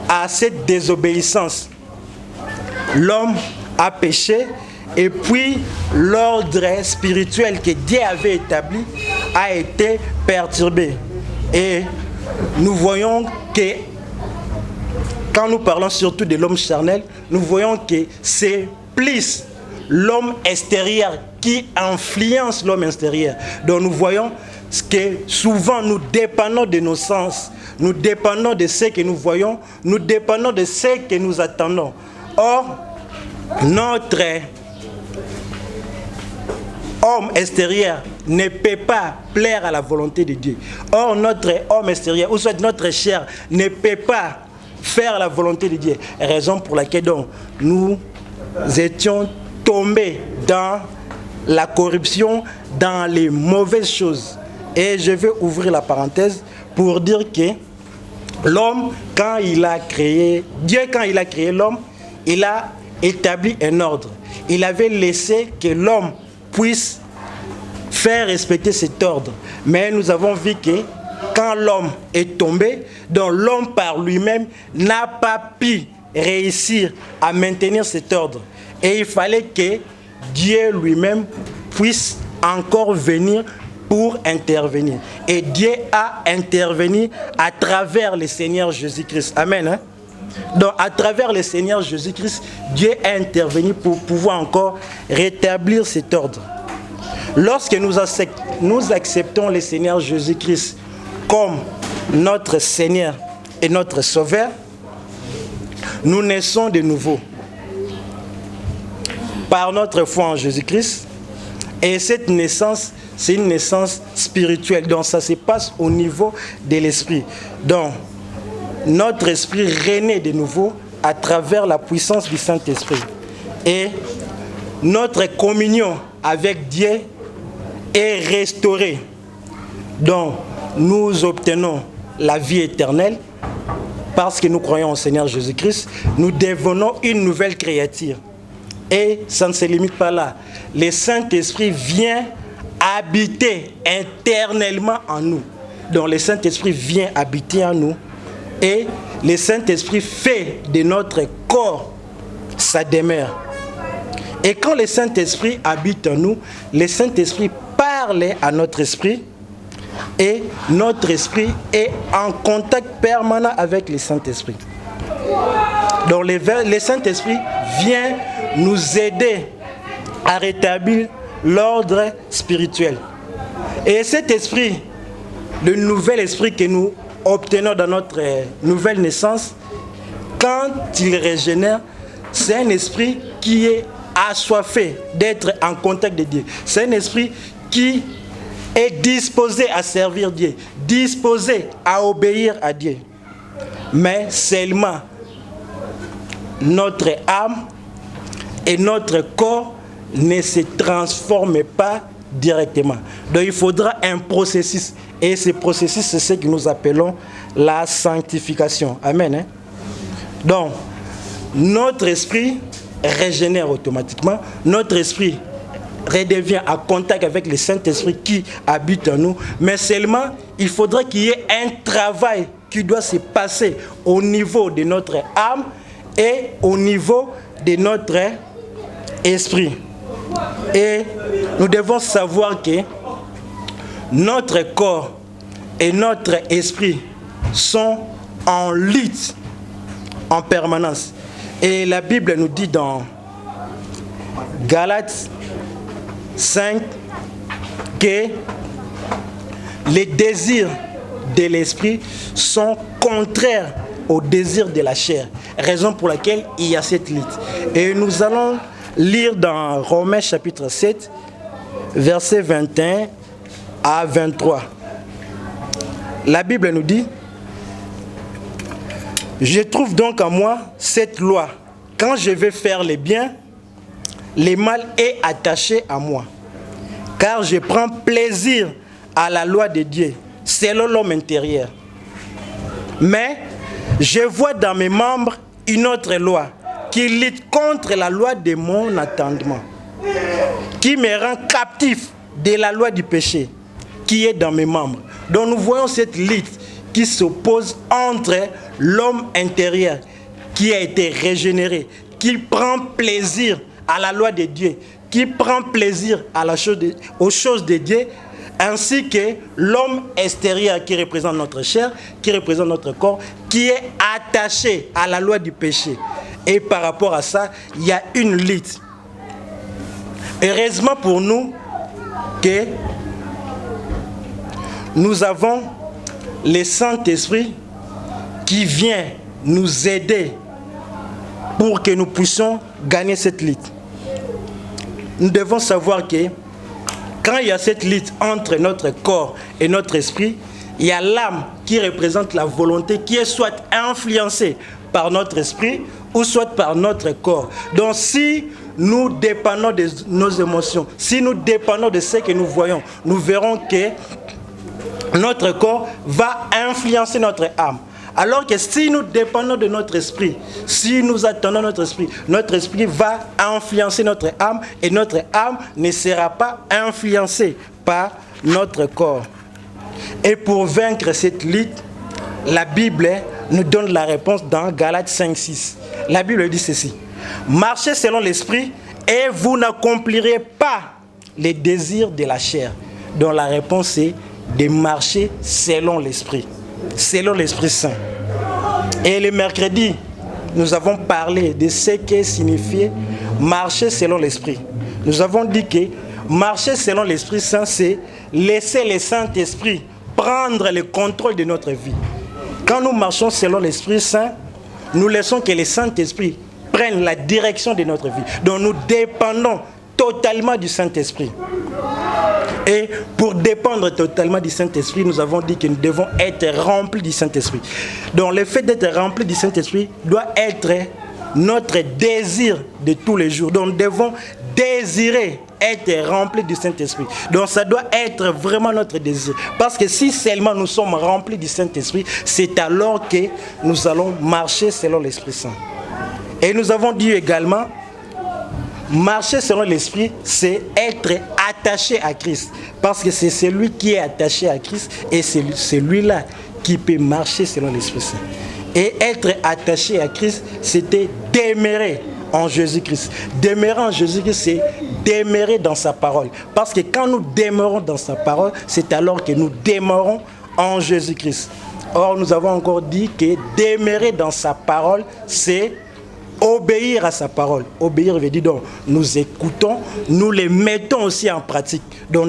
à cette désobéissance, l'homme a péché et puis l'ordre spirituel que Dieu avait établi a été perturbé. Et nous voyons que quand nous parlons surtout de l'homme charnel, nous voyons que c'est plus l'homme extérieur qui influence l'homme intérieur. Donc nous voyons que souvent nous dépendons de nos sens, nous dépendons de ce que nous voyons, nous dépendons de ce que nous attendons. Or, notre homme extérieur ne peut pas plaire à la volonté de Dieu. Or, notre homme extérieur, ou soit notre chair, ne peut pas faire la volonté de Dieu. Raison pour laquelle donc, nous étions tombés dans la corruption, dans les mauvaises choses. Et je vais ouvrir la parenthèse pour dire que l'homme, quand il a créé, Dieu quand il a créé l'homme, il a établi un ordre. Il avait laissé que l'homme puisse faire respecter cet ordre. Mais nous avons vu que quand l'homme est tombé, donc l'homme par lui-même n'a pas pu réussir à maintenir cet ordre. Et il fallait que Dieu lui-même puisse encore venir pour intervenir. Et Dieu a intervenu à travers le Seigneur Jésus-Christ. Amen. Hein? Donc, à travers le Seigneur Jésus-Christ, Dieu a intervenu pour pouvoir encore rétablir cet ordre. Lorsque nous acceptons le Seigneur Jésus-Christ comme notre Seigneur et notre Sauveur, nous naissons de nouveau par notre foi en Jésus-Christ. Et cette naissance, c'est une naissance spirituelle. Donc ça se passe au niveau de l'esprit. Donc notre esprit renaît de nouveau à travers la puissance du Saint-Esprit. Et notre communion avec Dieu est restaurée. Donc nous obtenons la vie éternelle parce que nous croyons au Seigneur Jésus-Christ. Nous devenons une nouvelle créature. Et ça ne se limite pas là. Le Saint-Esprit vient habiter éternellement en nous. Donc le Saint-Esprit vient habiter en nous. Et le Saint-Esprit fait de notre corps sa demeure. Et quand le Saint-Esprit habite en nous, le Saint-Esprit parle à notre esprit. Et notre esprit est en contact permanent avec le Saint-Esprit. Donc le Saint-Esprit vient nous aider à rétablir l'ordre spirituel. Et cet esprit, le nouvel esprit que nous obtenons dans notre nouvelle naissance, quand il régénère, c'est un esprit qui est assoiffé d'être en contact de Dieu. C'est un esprit qui est disposé à servir Dieu, disposé à obéir à Dieu. Mais seulement notre âme et notre corps ne se transforment pas directement. Donc il faudra un processus. Et ce processus, c'est ce que nous appelons la sanctification. Amen. Hein? Donc, notre esprit régénère automatiquement. Notre esprit redevient en contact avec le Saint-Esprit qui habite en nous. Mais seulement, il faudra qu'il y ait un travail qui doit se passer au niveau de notre âme et au niveau de notre esprit. Et nous devons savoir que notre corps et notre esprit sont en lutte en permanence. Et la Bible nous dit dans Galates 5 que les désirs de l'esprit sont contraires aux désirs de la chair. Raison pour laquelle il y a cette lutte. Et nous allons lire dans Romains chapitre 7, versets 21 à 23. La Bible nous dit: je trouve donc en moi cette loi. Quand je vais faire les biens, le mal est attaché à moi. Car je prends plaisir à la loi de Dieu, selon l'homme intérieur. Mais je vois dans mes membres une autre loi qui lutte contre la loi de mon attendement, qui me rend captif de la loi du péché qui est dans mes membres. Donc nous voyons cette lutte qui s'oppose entre l'homme intérieur qui a été régénéré, qui prend plaisir à la loi de Dieu, qui prend plaisir à aux choses de Dieu, ainsi que l'homme extérieur qui représente notre chair, qui représente notre corps, qui est attaché à la loi du péché. Et par rapport à ça, il y a une lutte. Heureusement pour nous que nous avons le Saint-Esprit qui vient nous aider pour que nous puissions gagner cette lutte. Nous devons savoir que quand il y a cette lutte entre notre corps et notre esprit, il y a l'âme qui représente la volonté qui est soit influencée par notre esprit ou soit par notre corps. Donc si nous dépendons de nos émotions, si nous dépendons de ce que nous voyons, nous verrons que notre corps va influencer notre âme. Alors que si nous dépendons de notre esprit, si nous attendons notre esprit va influencer notre âme et notre âme ne sera pas influencée par notre corps. Et pour vaincre cette lutte, la Bible nous donne la réponse dans Galates 5:6. La Bible dit ceci: marchez selon l'esprit et vous n'accomplirez pas les désirs de la chair. Donc la réponse est de marcher selon l'esprit Saint. Et le mercredi, nous avons parlé de ce que signifie marcher selon l'esprit. Nous avons dit que marcher selon l'Esprit Saint, c'est laisser le Saint-Esprit prendre le contrôle de notre vie. Quand nous marchons selon l'Esprit Saint, nous laissons que le Saint-Esprit prenne la direction de notre vie. Donc nous dépendons totalement du Saint-Esprit. Et pour dépendre totalement du Saint-Esprit, nous avons dit que nous devons être remplis du Saint-Esprit. Donc le fait d'être remplis du Saint-Esprit doit être notre désir de tous les jours. Donc nous devons désirer être remplis du Saint-Esprit. Donc ça doit être vraiment notre désir. Parce que si seulement nous sommes remplis du Saint-Esprit, c'est alors que nous allons marcher selon l'Esprit Saint. Et nous avons dit également, marcher selon l'Esprit, c'est être attaché à Christ. Parce que c'est celui qui est attaché à Christ et c'est celui-là qui peut marcher selon l'Esprit Saint. Et être attaché à Christ, c'était demeurer en Jésus-Christ. Demeurer en Jésus-Christ, c'est demeurer dans sa parole. Parce que quand nous demeurons dans sa parole, c'est alors que nous demeurons en Jésus-Christ. Or, nous avons encore dit que demeurer dans sa parole, c'est obéir à sa parole. Obéir veut dire donc nous écoutons, nous les mettons aussi en pratique. Donc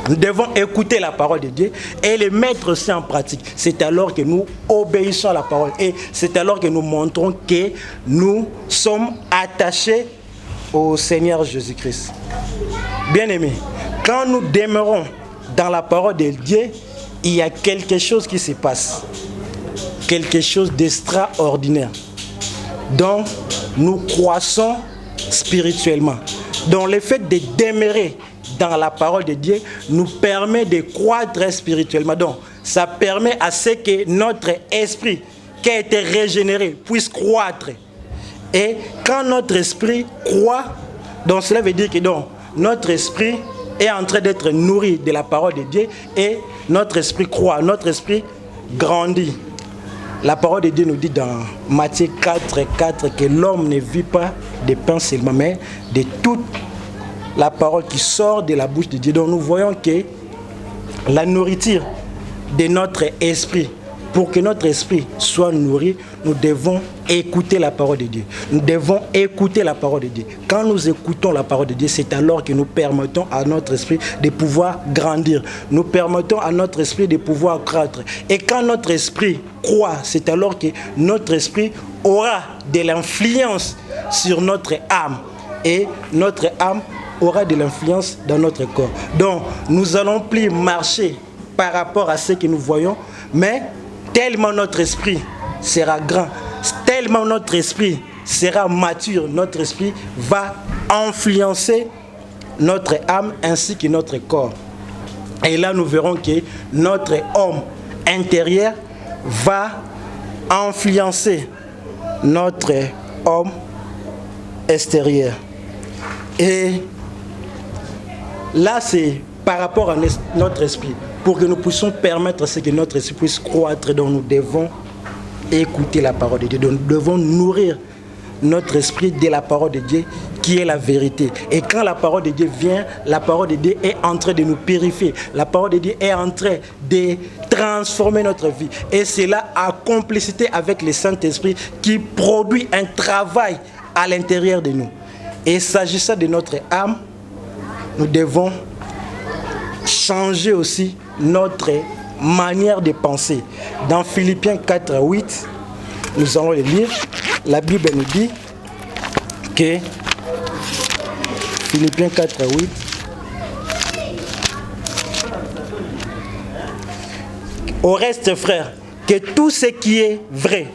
nous devons écouter la parole de Dieu et les mettre aussi en pratique. C'est alors que nous obéissons à la parole et c'est alors que nous montrons que nous sommes attachés au Seigneur Jésus-Christ. Bien-aimés, quand nous demeurons dans la parole de Dieu, il y a quelque chose qui se passe. Quelque chose d'extraordinaire. Donc, nous croissons spirituellement. Donc, le fait de demeurer dans la parole de Dieu nous permet de croître spirituellement. Donc, ça permet à ce que notre esprit qui a été régénéré puisse croître. Et quand notre esprit croît, donc cela veut dire que donc, notre esprit est en train d'être nourri de la parole de Dieu et notre esprit croît, notre esprit grandit. La parole de Dieu nous dit dans Matthieu 4:4 que l'homme ne vit pas de pain seulement, mais de toute la parole qui sort de la bouche de Dieu. Donc nous voyons que la nourriture de notre esprit, pour que notre esprit soit nourri, nous devons écouter la parole de Dieu. Nous devons écouter la parole de Dieu. Quand nous écoutons la parole de Dieu, c'est alors que nous permettons à notre esprit de pouvoir grandir. Nous permettons à notre esprit de pouvoir croître. Et quand notre esprit croît, c'est alors que notre esprit aura de l'influence sur notre âme. Et notre âme aura de l'influence dans notre corps. Donc, nous allons plus marcher par rapport à ce que nous voyons, mais tellement notre esprit sera grand, tellement notre esprit sera mature, notre esprit va influencer notre âme ainsi que notre corps. Et là, nous verrons que notre homme intérieur va influencer notre homme extérieur. Et là, c'est par rapport à notre esprit. Pour que nous puissions permettre à ce que notre esprit puisse croître, donc nous devons écouter la parole de Dieu. Donc nous devons nourrir notre esprit de la parole de Dieu qui est la vérité. Et quand la parole de Dieu vient, la parole de Dieu est en train de nous purifier. La parole de Dieu est en train de transformer notre vie. Et c'est là, en complicité avec le Saint-Esprit, qui produit un travail à l'intérieur de nous. Et s'agissant de notre âme, nous devons changer aussi notre manière de penser. Dans Philippiens 4:8, nous allons le lire. La Bible nous dit que Philippiens 4:8, au reste, frères, que tout ce qui est vrai,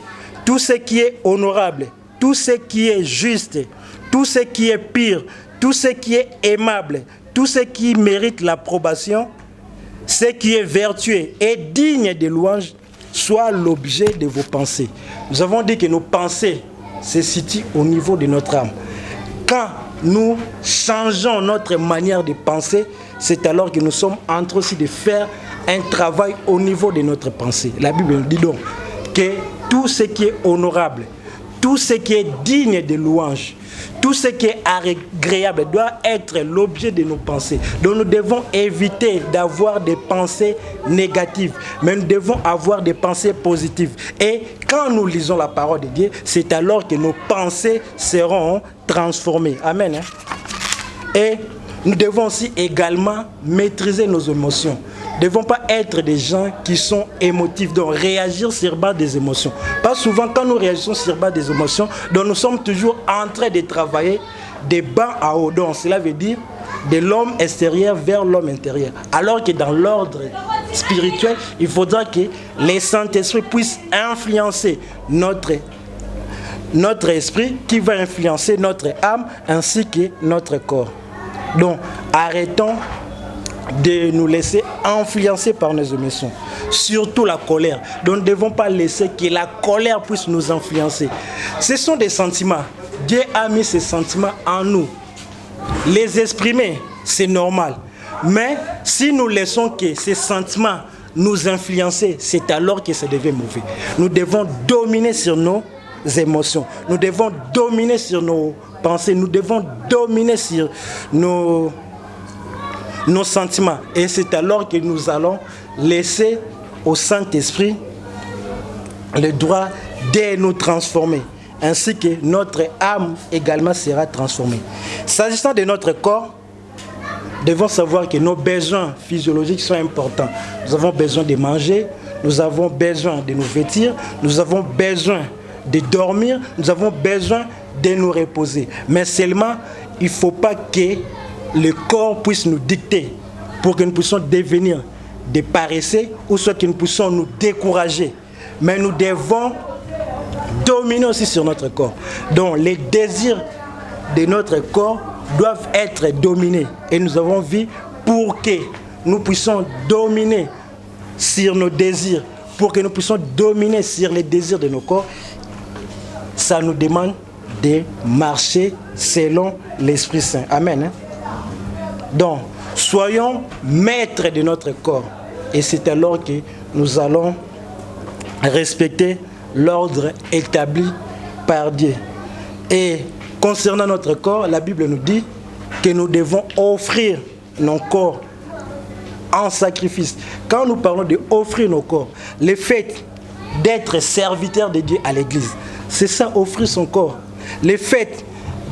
tout ce qui est honorable, tout ce qui est juste, tout ce qui est pur, tout ce qui est aimable, tout ce qui mérite l'approbation, ce qui est vertueux et digne de louange, soit l'objet de vos pensées. Nous avons dit que nos pensées se situent au niveau de notre âme. Quand nous changeons notre manière de penser, c'est alors que nous sommes en train aussi de faire un travail au niveau de notre pensée. La Bible nous dit donc que tout ce qui est honorable, tout ce qui est digne de louange, tout ce qui est agréable doit être l'objet de nos pensées. Donc nous devons éviter d'avoir des pensées négatives, mais nous devons avoir des pensées positives. Et quand nous lisons la parole de Dieu, c'est alors que nos pensées seront transformées. Amen. Et nous devons aussi également maîtriser nos émotions. Nous ne devons pas être des gens qui sont émotifs, donc réagir sur base des émotions. Pas souvent, quand nous réagissons sur base des émotions, donc nous sommes toujours en train de travailler de bas à haut. Donc cela veut dire de l'homme extérieur vers l'homme intérieur. Alors que dans l'ordre spirituel, il faudra que les Saint-Esprit puissent influencer notre esprit, qui va influencer notre âme ainsi que notre corps. Donc arrêtons de nous laisser influencer par nos émotions, surtout la colère. Donc nous ne devons pas laisser que la colère puisse nous influencer. Ce sont des sentiments. Dieu a mis ces sentiments en nous. Les exprimer, c'est normal. Mais si nous laissons que ces sentiments nous influencer, c'est alors que ça devient mauvais. Nous devons dominer sur nos émotions. Nous devons dominer sur nos pensées. Nous devons dominer sur nos sentiments. Et c'est alors que nous allons laisser au Saint-Esprit le droit de nous transformer, ainsi que notre âme également sera transformée. S'agissant de notre corps, nous devons savoir que nos besoins physiologiques sont importants. Nous avons besoin de manger, nous avons besoin de nous vêtir, nous avons besoin de dormir, nous avons besoin de nous reposer. Mais seulement, il ne faut pas que le corps puisse nous dicter pour que nous puissions devenir des paresseux ou soit que nous puissions nous décourager. Mais nous devons dominer aussi sur notre corps. Donc les désirs de notre corps doivent être dominés. Et nous avons vu pour que nous puissions dominer sur nos désirs, pour que nous puissions dominer sur les désirs de nos corps, ça nous demande de marcher selon l'Esprit Saint. Amen. Donc, soyons maîtres de notre corps. Et c'est alors que nous allons respecter l'ordre établi par Dieu. Et concernant notre corps, la Bible nous dit que nous devons offrir nos corps en sacrifice. Quand nous parlons de offrir nos corps, le fait d'être serviteur de Dieu à l'église, c'est ça, offrir son corps. Le fait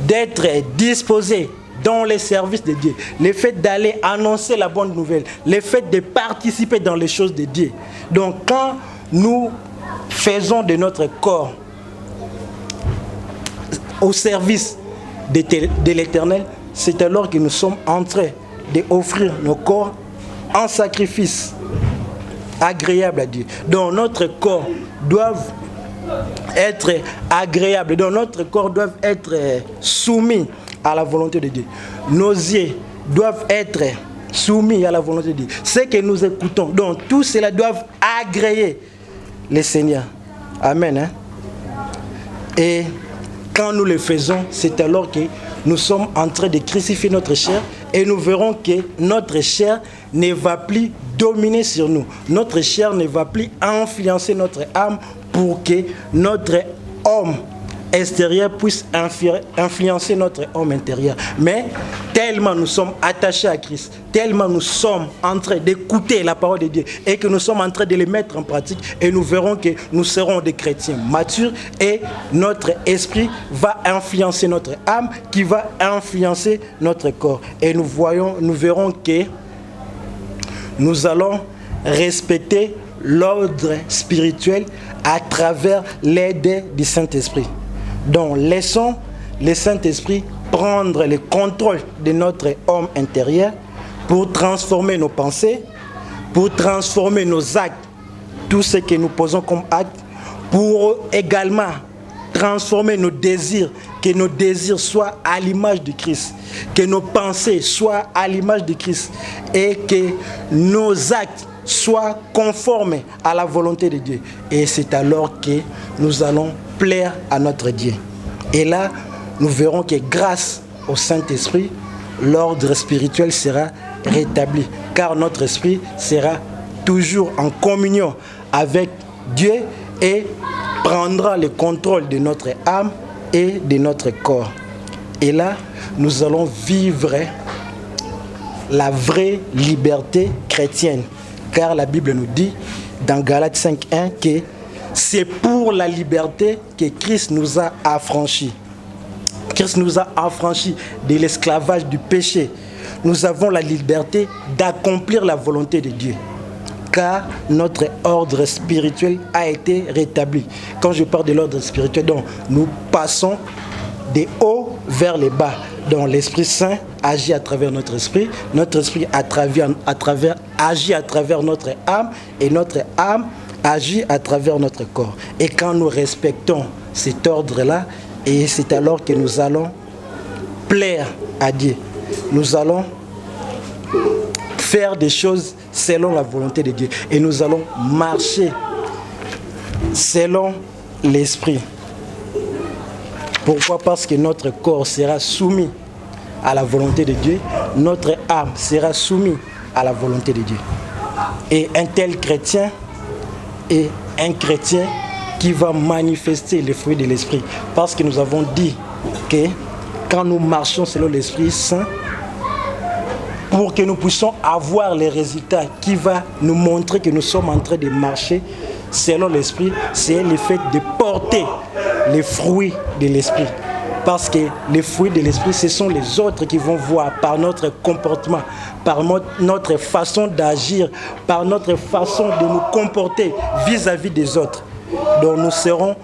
d'être disposé dans les services de Dieu, le fait d'aller annoncer la bonne nouvelle, le fait de participer dans les choses de Dieu. Donc quand nous faisons de notre corps au service de l'Éternel, c'est alors que nous sommes en train d'offrir nos corps en sacrifice agréable à Dieu. Donc notre corps doit être agréable, donc notre corps doit être soumis à la volonté de Dieu. Nos yeux doivent être soumis à la volonté de Dieu. Ce que nous écoutons, donc tout cela doit agréer le Seigneur. Amen. Hein? Et quand nous le faisons, c'est alors que nous sommes en train de crucifier notre chair et nous verrons que notre chair ne va plus dominer sur nous. Notre chair ne va plus influencer notre âme pour que notre homme extérieur puisse influencer notre homme intérieur. Mais tellement nous sommes attachés à Christ, tellement nous sommes en train d'écouter la parole de Dieu et que nous sommes en train de les mettre en pratique, et nous verrons que nous serons des chrétiens matures et notre esprit va influencer notre âme qui va influencer notre corps. Et nous verrons que nous allons respecter l'ordre spirituel à travers l'aide du Saint-Esprit. Donc, laissons le Saint-Esprit prendre le contrôle de notre homme intérieur pour transformer nos pensées, pour transformer nos actes, tout ce que nous posons comme acte, pour également transformer nos désirs, que nos désirs soient à l'image de Christ, que nos pensées soient à l'image de Christ et que nos actes soient conformes à la volonté de Dieu. Et c'est alors que nous allons plaire à notre Dieu. Et là, nous verrons que grâce au Saint-Esprit, l'ordre spirituel sera rétabli, car notre esprit sera toujours en communion avec Dieu et prendra le contrôle de notre âme et de notre corps. Et là, nous allons vivre la vraie liberté chrétienne, car la Bible nous dit dans Galates 5:1 que c'est pour la liberté que Christ nous a affranchis. Christ nous a affranchis de l'esclavage du péché. Nous avons la liberté d'accomplir la volonté de Dieu, car notre ordre spirituel a été rétabli. Quand je parle de l'ordre spirituel, donc, nous passons des hauts vers les bas. Donc l'Esprit Saint agit à travers notre esprit agit à travers notre âme, et notre âme agit à travers notre corps. Et quand nous respectons cet ordre-là, et c'est alors que nous allons plaire à Dieu. Nous allons faire des choses selon la volonté de Dieu. Et nous allons marcher selon l'Esprit. Pourquoi? Parce que notre corps sera soumis à la volonté de Dieu, notre âme sera soumise à la volonté de Dieu. Et un tel chrétien est un chrétien qui va manifester les fruits de l'Esprit. Parce que nous avons dit que quand nous marchons selon l'Esprit Saint, pour que nous puissions avoir les résultats qui va nous montrer que nous sommes en train de marcher selon l'Esprit, c'est le fait de porter les fruits de l'Esprit. Parce que les fruits de l'Esprit, ce sont les autres qui vont voir par notre comportement, par notre façon d'agir, par notre façon de nous comporter vis-à-vis des autres. Donc nous serons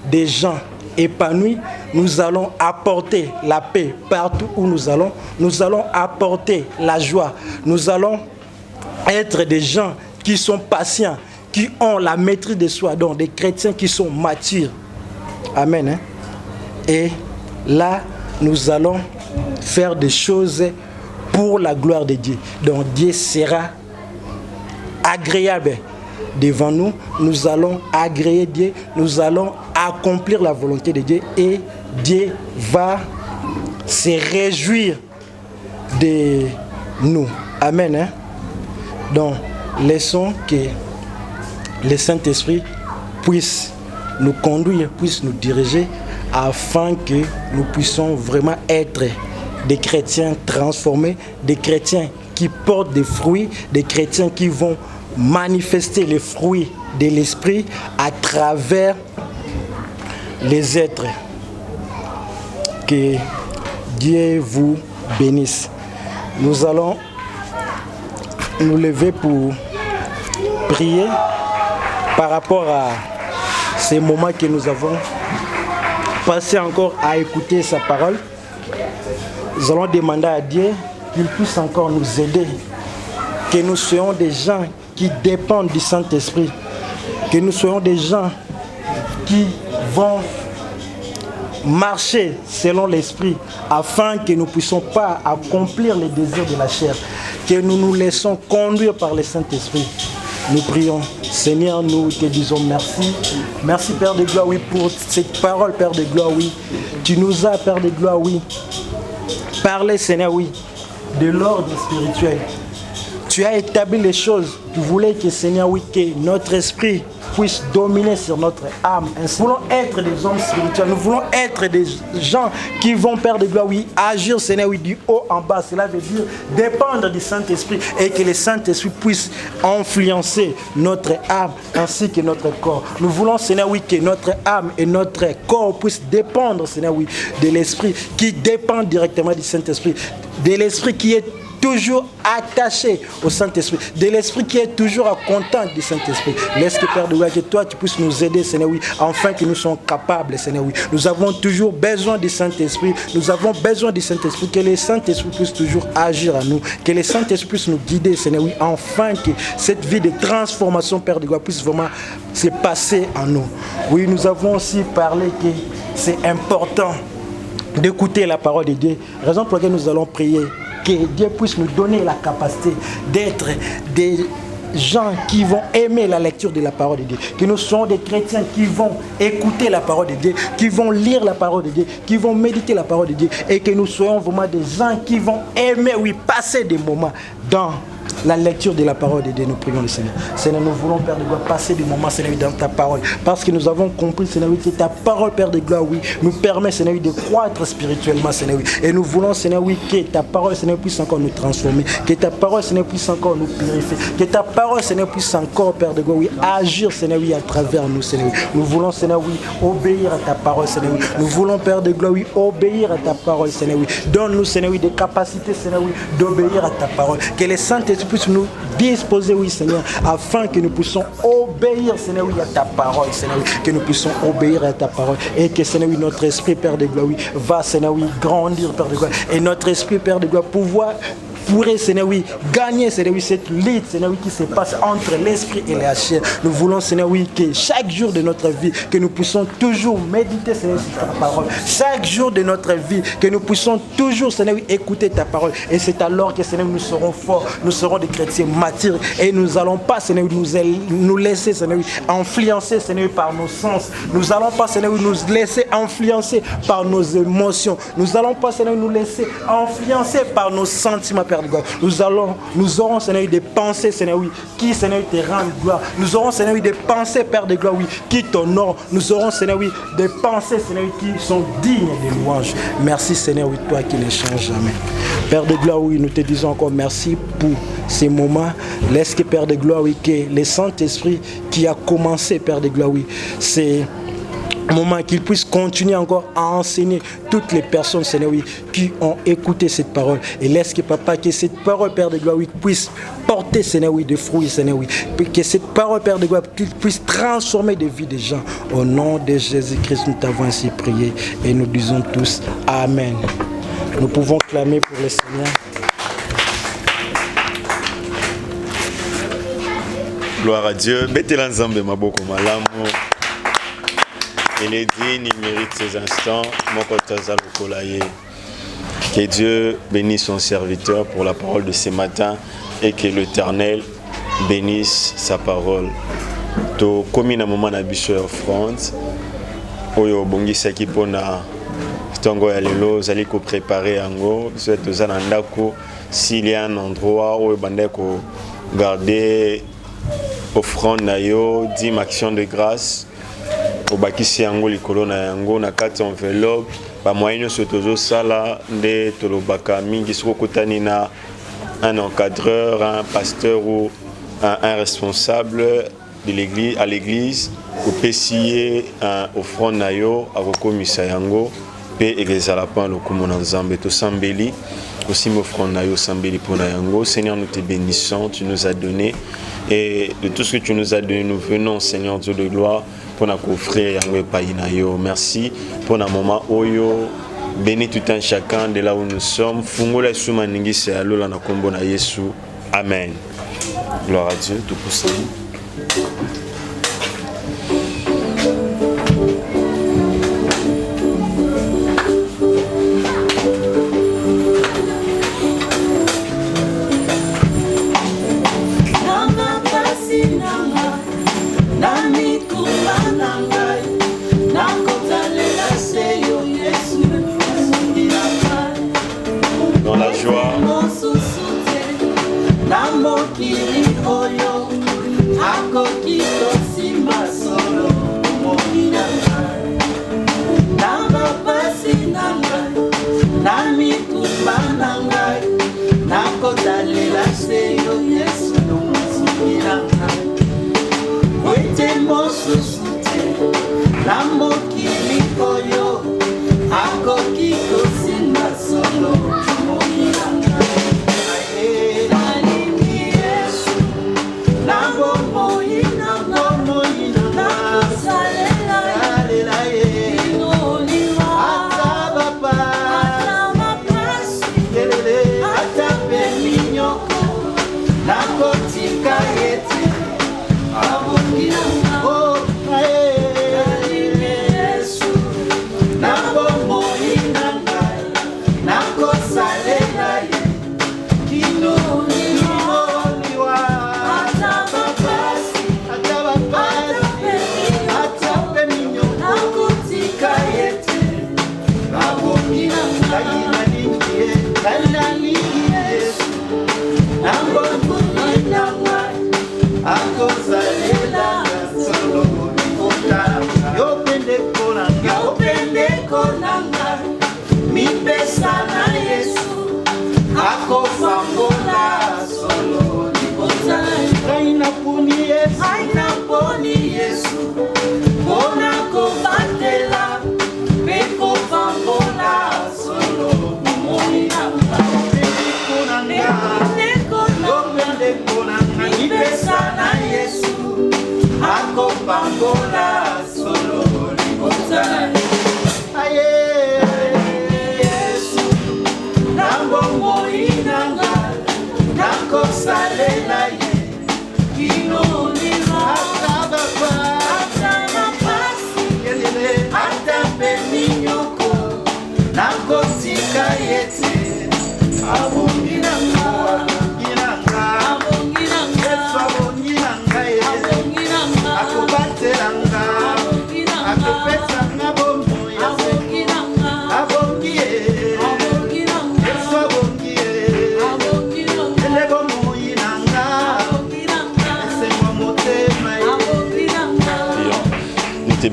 des gens épanouis, nous allons apporter la paix partout où nous allons apporter la joie, nous allons être des gens qui sont patients, qui ont la maîtrise de soi, donc des chrétiens qui sont matures. Amen. Hein? Et là, nous allons faire des choses pour la gloire de Dieu. Donc Dieu sera agréable devant nous. Nous allons agréer Dieu, nous allons accomplir la volonté de Dieu et Dieu va se réjouir de nous. Amen. Hein? Donc, laissons que le Saint-Esprit puisse nous conduire, puisse nous diriger afin que nous puissions vraiment être des chrétiens transformés, des chrétiens qui portent des fruits, des chrétiens qui vont manifester les fruits de l'Esprit à travers les êtres. Que Dieu vous bénisse. Nous allons nous lever pour prier par rapport à ces moments que nous avons passés encore à écouter sa parole. Nous allons demander à Dieu qu'il puisse encore nous aider, que nous soyons des gens qui dépendent du Saint-Esprit, que nous soyons des gens qui vont marcher selon l'esprit, afin que nous ne puissions pas accomplir les désirs de la chair, que nous nous laissons conduire par le Saint-Esprit. Nous prions. Seigneur, nous te disons merci. Merci, Père de gloire, oui, pour cette parole, Père de gloire, oui. Tu nous as, Père de gloire, oui, parlé, Seigneur, oui, de l'ordre spirituel. Tu as établi les choses. Tu voulais que, Seigneur, oui, que notre esprit puisse dominer sur notre âme. Nous voulons être des hommes spirituels. Nous voulons être des gens qui vont, Père de gloire, oui, agir, Seigneur, oui, du haut en bas. Cela veut dire dépendre du Saint-Esprit et que le Saint-Esprit puisse influencer notre âme ainsi que notre corps. Nous voulons, Seigneur, oui, que notre âme et notre corps puissent dépendre, Seigneur, oui, de l'Esprit qui dépend directement du Saint-Esprit, de l'Esprit qui est toujours attaché au Saint-Esprit, de l'Esprit qui est toujours à contact du Saint-Esprit. Laisse que, Père de gloire, que toi tu puisses nous aider, Seigneur, oui, afin que nous soyons capables, Seigneur, oui. Nous avons toujours besoin du Saint-Esprit, nous avons besoin du Saint-Esprit, que le Saint-Esprit puisse toujours agir à nous, que le Saint-Esprit puisse nous guider, Seigneur, oui, afin que cette vie de transformation, Père de gloire, puisse vraiment se passer en nous. Oui, nous avons aussi parlé que c'est important d'écouter la parole de Dieu, raison pour laquelle nous allons prier. Que Dieu puisse nous donner la capacité d'être des gens qui vont aimer la lecture de la parole de Dieu. Que nous soyons des chrétiens qui vont écouter la parole de Dieu, qui vont lire la parole de Dieu, qui vont méditer la parole de Dieu. Et que nous soyons vraiment des gens qui vont aimer, oui, passer des moments dans la lecture de la parole de Dieu. Nous prions le Seigneur. Seigneur, nous voulons, Père de gloire, passer des moments, Seigneur, dans ta parole. Parce que nous avons compris, Seigneur, que ta parole, Père de gloire, oui, nous permet, Seigneur, de croître spirituellement, Seigneur, oui. Et nous voulons, Seigneur, oui, que ta parole, Seigneur, puisse encore nous transformer. Que ta parole, Seigneur, puisse encore nous purifier. Que ta parole, Seigneur, puisse encore, Père de gloire, oui, agir, Seigneur, oui, à travers nous, Seigneur, oui. Nous voulons, Seigneur, oui, obéir à ta parole, Seigneur, oui. Nous voulons, Père de gloire, oui, obéir à ta parole, Seigneur, oui. Donne-nous, Seigneur, oui, des capacités, Seigneur, oui, d'obéir à ta parole. Que le Saint-Esprit puisse nous disposer, oui, Seigneur, afin que nous puissions obéir, Seigneur, oui, à ta parole, Seigneur, oui, que nous puissions obéir à ta parole et que, Seigneur, oui, notre esprit, Père de gloire, oui, va, Seigneur, oui, grandir, Père de gloire, et notre esprit, Père de gloire, pourrait, Seigneur, oui, gagner, Seigneur, oui, cette lutte, Seigneur, oui, qui se passe entre l'esprit et la chair. Nous voulons, Seigneur, oui, que chaque jour de notre vie, que nous puissions toujours méditer, Seigneur, sur ta parole. Chaque jour de notre vie, que nous puissions toujours, Seigneur, oui, écouter ta parole. Et c'est alors que, Seigneur, nous serons forts, nous serons des chrétiens matures et nous n'allons pas, Seigneur, nous laisser, Seigneur, oui, influencer, Seigneur, par nos sens. Nous n'allons pas, Seigneur, oui, nous laisser influencer par nos émotions. Nous n'allons pas, Seigneur, nous laisser influencer par nos sentiments, Père de gloire. Nous aurons, Seigneur, des pensées, Seigneur, oui, qui, Seigneur, te rendent gloire. Nous aurons, Seigneur, oui, des pensées, Père de gloire, oui, qui t'honorent. Nous aurons, Seigneur, oui, des pensées, Seigneur, oui, qui sont dignes de louange. Merci, Seigneur, oui, toi qui ne changes jamais. Père de gloire, oui, nous te disons encore merci pour ces moments. Laisse que, Père de gloire, oui, que le Saint-Esprit qui a commencé, Père de gloire, oui, c'est moment qu'il puisse continuer encore à enseigner toutes les personnes, Seigneur, oui, qui ont écouté cette parole. Et laisse que, Papa, que cette parole, Père de gloire, oui, puisse porter, Seigneur, oui, des fruits, Seigneur, oui. Que cette parole, Père de gloire, puisse transformer des vies des gens. Au nom de Jésus-Christ, nous t'avons ainsi prié et nous disons tous Amen. Nous pouvons clamer pour le Seigneur. Gloire à Dieu. Betela Nzambe maboko malamu. Il est digne, il mérite ses instants. Que Dieu bénisse son serviteur pour la parole de ce matin et que l'Éternel bénisse sa parole. To komi na moment na biso ya offrande oyo bongisaki pona tongo ya lelo zali ko préparer yango biso toza na ndako s'il y a un endroit où bande ko garder offrande na yo 10 actions de grâce obakisi yango likolo na yango na kati enveloppe ba moyen so tozo sala nde tolobaka mingi soko kotani na un encadreur, un pasteur ou un responsable de l'église à l'église pour payer un offrande na yo akokomisa yango pe egezala pa lokumu na Nzambe to sambeli aussi m'offrande na yo sambeli pona yango. Seigneur, nous te bénissons, tu nous as donné et de tout ce que tu nous as donné nous venons, Seigneur Dieu de gloire, pour nous offrir yango epai na yo. Merci pour un moment oyo. Bénis tout un chacun de là où nous sommes. Fungola suma ningi se alola na kombo na Yesu. Amen. Gloire à Dieu, tout puissant.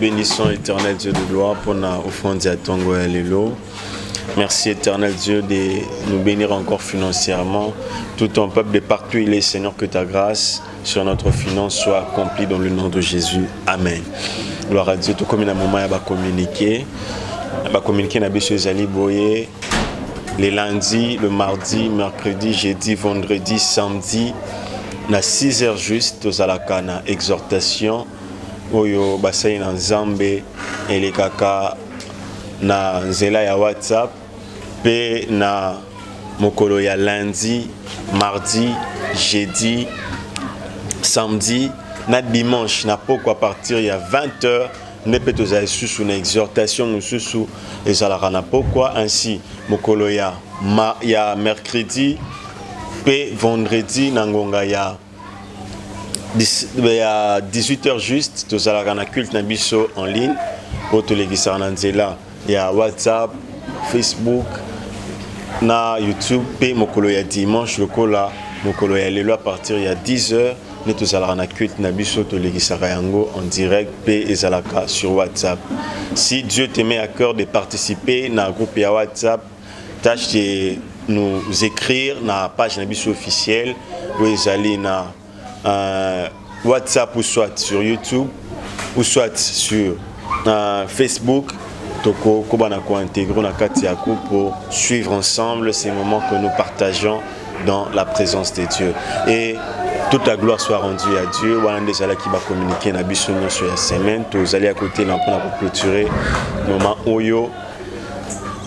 bénissons, éternel Dieu de gloire, pour notre offrande à Tongo et Lelo. Merci, éternel Dieu, de nous bénir encore financièrement. Tout ton peuple de partout, il est, Seigneur, que ta grâce sur notre finance soit accomplie dans le nom de Jésus. Amen. Gloire à Dieu. Tout comme il y a un moment, il va communiquer. Il va communiquer dans les Boye. Les lundis, le mardi, mercredi, jeudi, vendredi, samedi, na 6h juste, aux alakana exhortation. Oyo basai na Nzambe elekaka na nzela ya WhatsApp pe na mokolo ya lundi, mardi, jeudi, samedi na dimanche na poko à partir ya 20h ne peut oza sous une exhortation sous ezalaka na poko ainsi mokolo ya mercredi pe vendredi na ngonga ya 18h juste, tous à la culte na biso en ligne, pour tous les qui sont en Nzela, il y a WhatsApp, Facebook, na YouTube, et mokolo ya dimanche, le kola, mokolo ya lelo à partir il y a 10h, nous tous à la culte na biso tous les qui sont en direct, et ezalaka sur WhatsApp. Si Dieu te met à cœur de participer na groupe ya WhatsApp, tâche de nous écrire na page na biso officielle, où ezali na WhatsApp ou soit sur YouTube ou soit sur Facebook toko kobana ko intégrer na kati ya pour suivre ensemble ces moments que nous partageons dans la présence de Dieu et toute la gloire soit rendue à Dieu. Wana ndezala qui va communiquer na biso sur la semaine tous allez à côté na pour clôturer moment oyo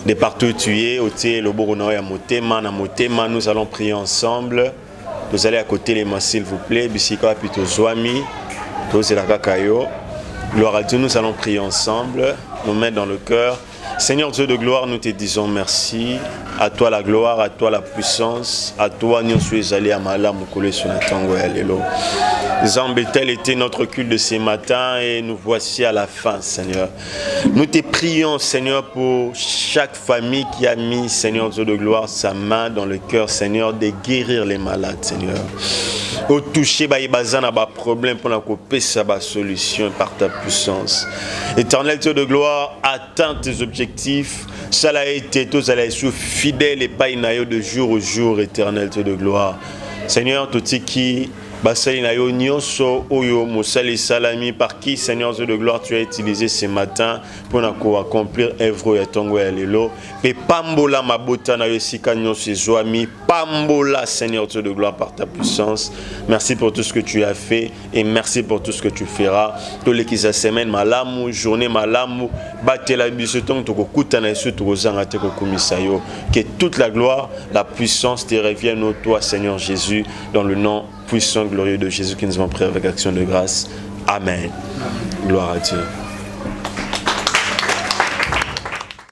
de partout tu es au té le borona ya motema na motema nous allons prier ensemble. Vous allez à côté les mains s'il vous plaît. Bisika plutôt Zoami. Tous la kakayo. Gloire à Dieu, nous allons prier ensemble. Nous mettre dans le cœur. Seigneur Dieu de gloire, nous te disons merci. À toi la gloire, à toi la puissance. À toi, nous sommes allés à Malam, Mukole, Sunatango et Alelo. Zambé, tel était notre culte de ce matin et nous voici à la fin, Seigneur. Nous te prions, Seigneur, pour chaque famille qui a mis, Seigneur Dieu de gloire, sa main dans le cœur, Seigneur, de guérir les malades, Seigneur. Au toucher, bazana ba problème pour la couper sa solution par ta puissance. Éternel Dieu de gloire, atteins tes objectifs. Ça a été tous à la sous fidèle et pas inayo de jour au jour, éternel Dieu de gloire. Seigneur, tout ce qui basali na yo nyonso oyo mosali salami par qui Seigneur Dieu de gloire tu as utilisé ce matin pour accomplir œuvre ya tongo ya lelo et pambola mabota na yo sika nyonso zoami pambola Seigneur Dieu de gloire par ta puissance. Merci pour tout ce que tu as fait et merci pour tout ce que tu feras. Tous les qui sa semaine malamu journée malamu batela biso tong to kokuta na yesu to kozanga te kokumisa yo. Que toute la gloire, la puissance te revienne au toi Seigneur Jésus dans le nom puissant, glorieux de Jésus qui nous avons prié avec action de grâce. Amen. Gloire à Dieu.